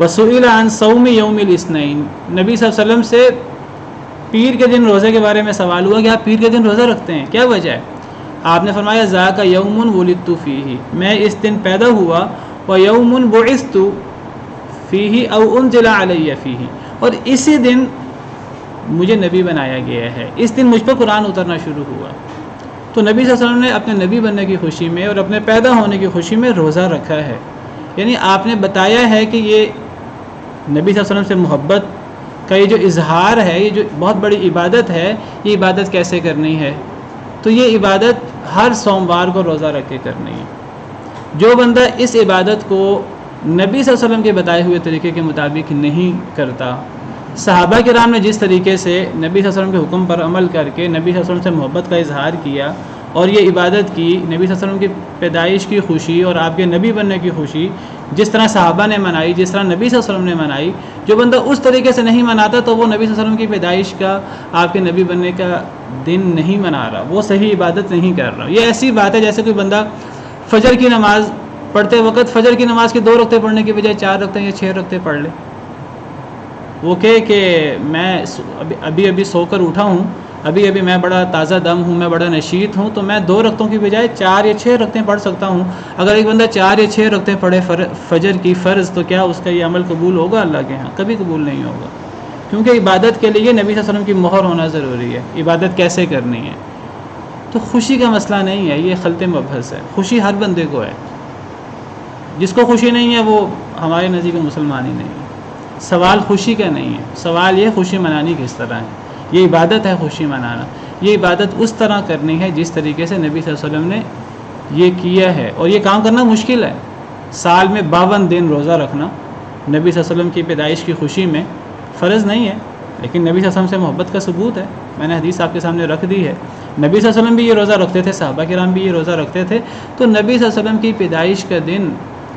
وسئل عن صوم یوم الاثنین. نبی صلی اللہ علیہ وسلم سے پیر کے دن روزے کے بارے میں سوال ہوا کہ آپ پیر کے دن روزہ رکھتے ہیں، کیا وجہ ہے؟ آپ نے فرمایا ذاک یوم ولدت فیہ، میں اس دن پیدا ہوا، و یوم بعثت فیہ او انزل علی فیہ، اور اسی دن مجھے نبی بنایا گیا ہے، اس دن مجھ پر قرآن اترنا شروع ہوا. تو نبی صلی اللہ علیہ وسلم نے اپنے نبی بننے کی خوشی میں اور اپنے پیدا ہونے کی خوشی میں روزہ رکھا ہے. یعنی آپ نے بتایا ہے کہ یہ نبی صلی اللہ علیہ وسلم سے محبت کا یہ جو اظہار ہے، یہ جو بہت بڑی عبادت ہے، یہ عبادت کیسے کرنی ہے. تو یہ عبادت ہر سوموار کو روزہ رکھ کے کرنی ہے. جو بندہ اس عبادت کو نبی صلی اللہ علیہ وسلم کے بتائے ہوئے طریقے کے مطابق نہیں کرتا، صحابہ کرام نے جس طریقے سے نبی صلی اللہ علیہ وسلم کے حکم پر عمل کر کے نبی صلی اللہ علیہ وسلم سے محبت کا اظہار کیا اور یہ عبادت کی، نبی صلی اللہ علیہ وسلم کی پیدائش کی خوشی اور آپ کے نبی بننے کی خوشی جس طرح صحابہ نے منائی، جس طرح نبی صلی اللہ علیہ وسلم نے منائی، جو بندہ اس طریقے سے نہیں مناتا تو وہ نبی صلی اللہ علیہ وسلم کی پیدائش کا، آپ کے نبی بننے کا دن نہیں منا رہا، وہ صحیح عبادت نہیں کر رہا. یہ ایسی بات ہے جیسے کوئی بندہ فجر کی نماز پڑھتے وقت فجر کی نماز کی 2 رکعتیں پڑھنے کی بجائے 4 رکعتیں یا 6 رکعتیں پڑھ لے. وہ کہے کہ میں ابھی سو کر اٹھا ہوں، ابھی میں بڑا تازہ دم ہوں، میں بڑا نشیط ہوں، تو میں 2 رکعتوں کی بجائے 4 یا 6 رکعتیں پڑھ سکتا ہوں. اگر ایک بندہ 4 یا 6 رکعتیں پڑھے فجر کی فرض، تو کیا اس کا یہ عمل قبول ہوگا؟ اللہ کے ہاں کبھی قبول نہیں ہوگا. کیونکہ عبادت کے لیے نبی صلی اللہ علیہ وسلم کی مہر ہونا ضروری ہے. عبادت کیسے کرنی ہے؟ تو خوشی کا مسئلہ نہیں ہے، یہ خلط مبحث ہے. خوشی ہر بندے کو ہے، جس کو خوشی نہیں ہے وہ ہمارے نزدیک مسلمان ہی نہیں ہے. سوال خوشی کا نہیں ہے، سوال یہ خوشی منانی کس طرح ہے. یہ عبادت ہے خوشی منانا. یہ عبادت اس طرح کرنی ہے جس طریقے سے نبی صلی اللہ علیہ وسلم نے یہ کیا ہے. اور یہ کام کرنا مشکل ہے. سال میں 52 دن روزہ رکھنا نبی صلی اللہ علیہ وسلم کی پیدائش کی خوشی میں فرض نہیں ہے، لیکن نبی صلی اللہ علیہ وسلم سے محبت کا ثبوت ہے. میں نے حدیث آپ کے سامنے رکھ دی ہے. نبی صلی اللہ علیہ وسلم بھی یہ روزہ رکھتے تھے، صحابہ کرام بھی یہ روزہ رکھتے تھے. تو نبی صلی اللہ علیہ وسلم کی پیدائش کا دن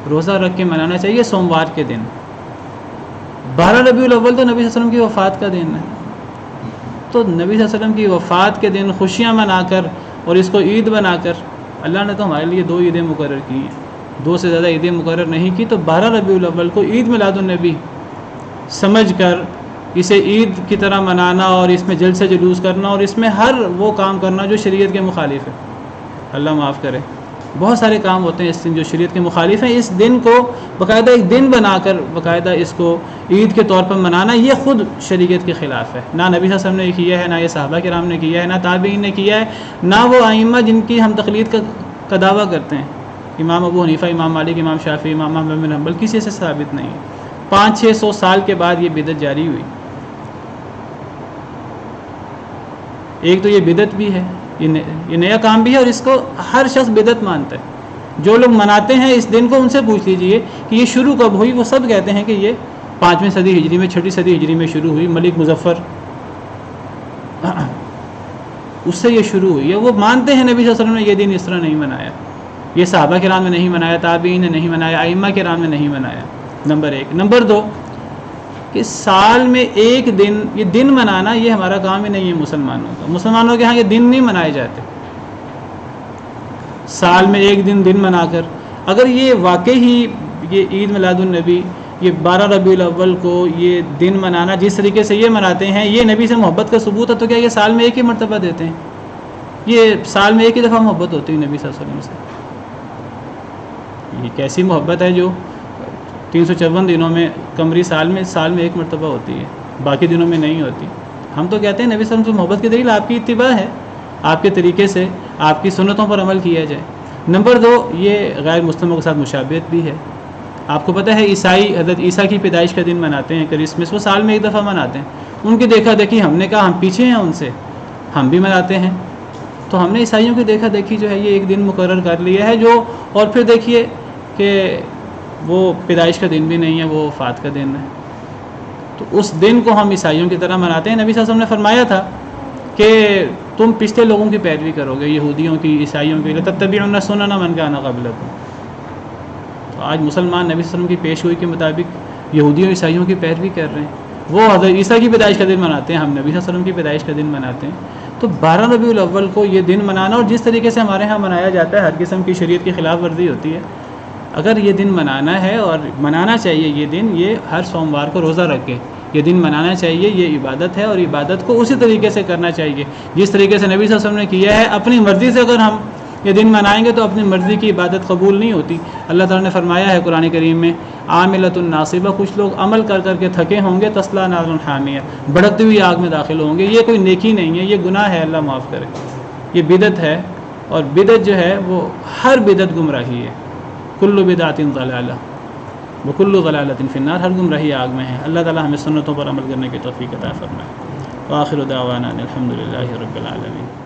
روزہ رکھ کے منانا چاہیے سوموار کے دن. 12 ربیع الاول تو نبی صلی اللہ علیہ وسلم کی وفات کا دن ہے. تو نبی صلی اللہ علیہ وسلم کی وفات کے دن خوشیاں منا کر اور اس کو عید بنا کر، اللہ نے تو ہمارے لیے 2 عیدیں مقرر کی ہیں، 2 سے زیادہ عیدیں مقرر نہیں کی. تو 12 ربیع الاول کو عید میلاد النبی سمجھ کر اسے عید کی طرح منانا اور اس میں جلسے جلوس کرنا اور اس میں ہر وہ کام کرنا جو شریعت کے مخالف ہے، اللہ معاف کرے. بہت سارے کام ہوتے ہیں اس دن جو شریعت کے مخالف ہیں. اس دن کو باقاعدہ ایک دن بنا کر باقاعدہ اس کو عید کے طور پر منانا، یہ خود شریعت کے خلاف ہے. نہ نبی صلی اللہ علیہ وسلم نے کیا ہے، نہ یہ صحابہ کرام نے کیا ہے، نہ تابعین نے کیا ہے، نہ وہ ائمہ جن کی ہم تقلید کا دعویٰ کرتے ہیں. امام ابو حنیفہ، امام مالک، امام شافعی، امام احمد بن حنبل، کسی سے ثابت نہیں ہے. 500-600 سال کے بعد یہ بدعت جاری ہوئی. ایک تو یہ بدعت بھی ہے، یہ نیا کام بھی ہے، اور اس کو ہر شخص بدعت مانتا ہے. جو لوگ مناتے ہیں اس دن کو ان سے پوچھ لیجئے کہ یہ شروع کب ہوئی. وہ سب کہتے ہیں کہ یہ 5ویں صدی ہجری میں، 6ٹھی صدی ہجری میں شروع ہوئی. ملک مظفر اس سے یہ شروع ہوئی ہے. وہ مانتے ہیں نبی صلی اللہ علیہ وسلم نے یہ دن اس طرح نہیں منایا. یہ صحابہ کرام نے نہیں منایا، تابعین نے نہیں منایا، ائمہ کرام نے نہیں منایا. نمبر 1. نمبر 2 کہ سال میں ایک دن، یہ دن منانا یہ ہمارا کام ہی نہیں ہے مسلمانوں کا. مسلمانوں کے ہاں یہ دن نہیں منائے جاتے. سال میں ایک دن منا کر اگر یہ واقعی یہ عید میلاد النبی یہ 12 ربیع الاول کو یہ دن منانا جس طریقے سے یہ مناتے ہیں یہ نبی سے محبت کا ثبوت ہے، تو کیا یہ سال میں ایک ہی مرتبہ دیتے ہیں؟ یہ سال میں ایک ہی دفعہ محبت ہوتی ہے نبی صلی اللہ علیہ وسلم سے. یہ کیسی محبت ہے جو 354 دنوں میں قمری سال میں ایک مرتبہ ہوتی ہے، باقی دنوں میں نہیں ہوتی. ہم تو کہتے ہیں نبی صلی اللہ علیہ وسلم سے محبت کی دلیل آپ کی اتباع ہے، آپ کے طریقے سے آپ کی سنتوں پر عمل کیا جائے. نمبر 2، یہ غیر مسلموں کے ساتھ مشابہت بھی ہے. آپ کو پتہ ہے عیسائی حضرت عیسیٰ کی پیدائش کا دن مناتے ہیں کرسمس، وہ سال میں ایک دفعہ مناتے ہیں. ان کی دیکھا دیکھی ہم نے کہا ہم پیچھے ہیں ان سے، ہم بھی مناتے ہیں. تو ہم نے عیسائیوں کی دیکھا دیکھی جو ہے یہ ایک دن مقرر کر لیا ہے جو، اور پھر دیکھیے کہ وہ پیدائش کا دن بھی نہیں ہے، وہ وفات کا دن ہے. تو اس دن کو ہم عیسائیوں کی طرح مناتے ہیں. نبی صلی اللہ علیہ وسلم نے فرمایا تھا کہ تم پچھلے لوگوں کی پیروی کرو گے، یہودیوں کی، عیسائیوں کی، لَتَتَّبِعُنَّ سُنَنَ مَنْ كَانَ قَبْلَكُمْ. تو آج مسلمان نبی صلی اللہ علیہ وسلم کی پیش گوئی کے مطابق یہودیوں عیسائیوں کی پیروی کر رہے ہیں. وہ حضرت عیسیٰ کی پیدائش کا دن مناتے ہیں، ہم نبی صلی اللہ علیہ وسلم کی پیدائش کا دن مناتے ہیں. تو 12 ربیع الاول کو یہ دن منانا، اور جس طریقے سے ہمارے ہاں منایا جاتا ہے ہر قسم کی شریعت کی خلاف ورزی ہوتی ہے. اگر یہ دن منانا ہے، اور منانا چاہیے یہ دن، یہ ہر سوموار کو روزہ رکھ کے یہ دن منانا چاہیے. یہ عبادت ہے، اور عبادت کو اسی طریقے سے کرنا چاہیے جس طریقے سے نبی صلی اللہ علیہ وسلم نے کیا ہے. اپنی مرضی سے اگر ہم یہ دن منائیں گے تو اپنی مرضی کی عبادت قبول نہیں ہوتی. اللہ تعالیٰ نے فرمایا ہے قرآن کریم میں، عاملۃ ناصبہ، کچھ لوگ عمل کر کر کے تھکے ہوں گے، تصلیٰ نار حامیہ، بھڑکتی ہوئی آگ میں داخل ہوں گے. یہ کوئی نیکی نہیں ہے، یہ گناہ ہے، اللہ معاف کرے. یہ بدعت ہے، اور بدعت جو ہے وہ ہر بدعت گمراہی ہے. کل بدعۃ ضلالہ وکل ضلالۃ فی النار، ہر گمراہی آگ میں ہے. اللہ تعالیٰ ہمیں سنتوں پر عمل کرنے کی توفیق عطا فرمائے. وآخر دعوانا الحمد للہ رب العالمین.